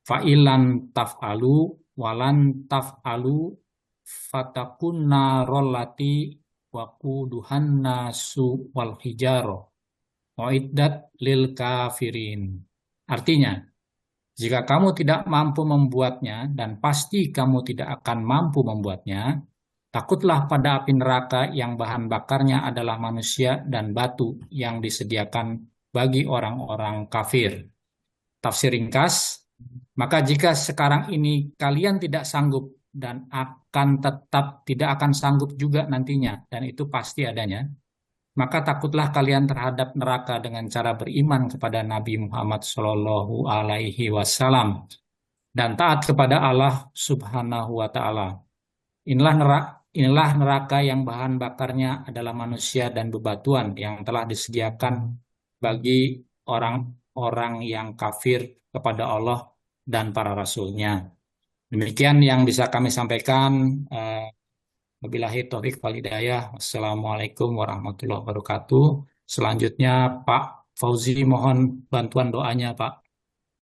fa'ilan taf'alu walan taf'alu fatakunna rollati waquduhan nasu wal hijaro wa'iddat lil kafirin. Artinya, jika kamu tidak mampu membuatnya, dan pasti kamu tidak akan mampu membuatnya, takutlah pada api neraka yang bahan bakarnya adalah manusia dan batu yang disediakan bagi orang-orang kafir. Tafsir ringkas, maka jika sekarang ini kalian tidak sanggup dan akan tetap tidak akan sanggup juga nantinya, dan itu pasti adanya, maka takutlah kalian terhadap neraka dengan cara beriman kepada Nabi Muhammad SAW dan taat kepada Allah Subhanahu wa Ta'ala. Inilah neraka yang bahan bakarnya adalah manusia dan bebatuan yang telah disediakan bagi orang-orang yang kafir kepada Allah dan para rasulnya. Demikian yang bisa kami sampaikan. Wabillahi taufiq wal hidayah. Wassalamualaikum warahmatullahi wabarakatuh. Selanjutnya Pak Fauzi, mohon bantuan doanya Pak.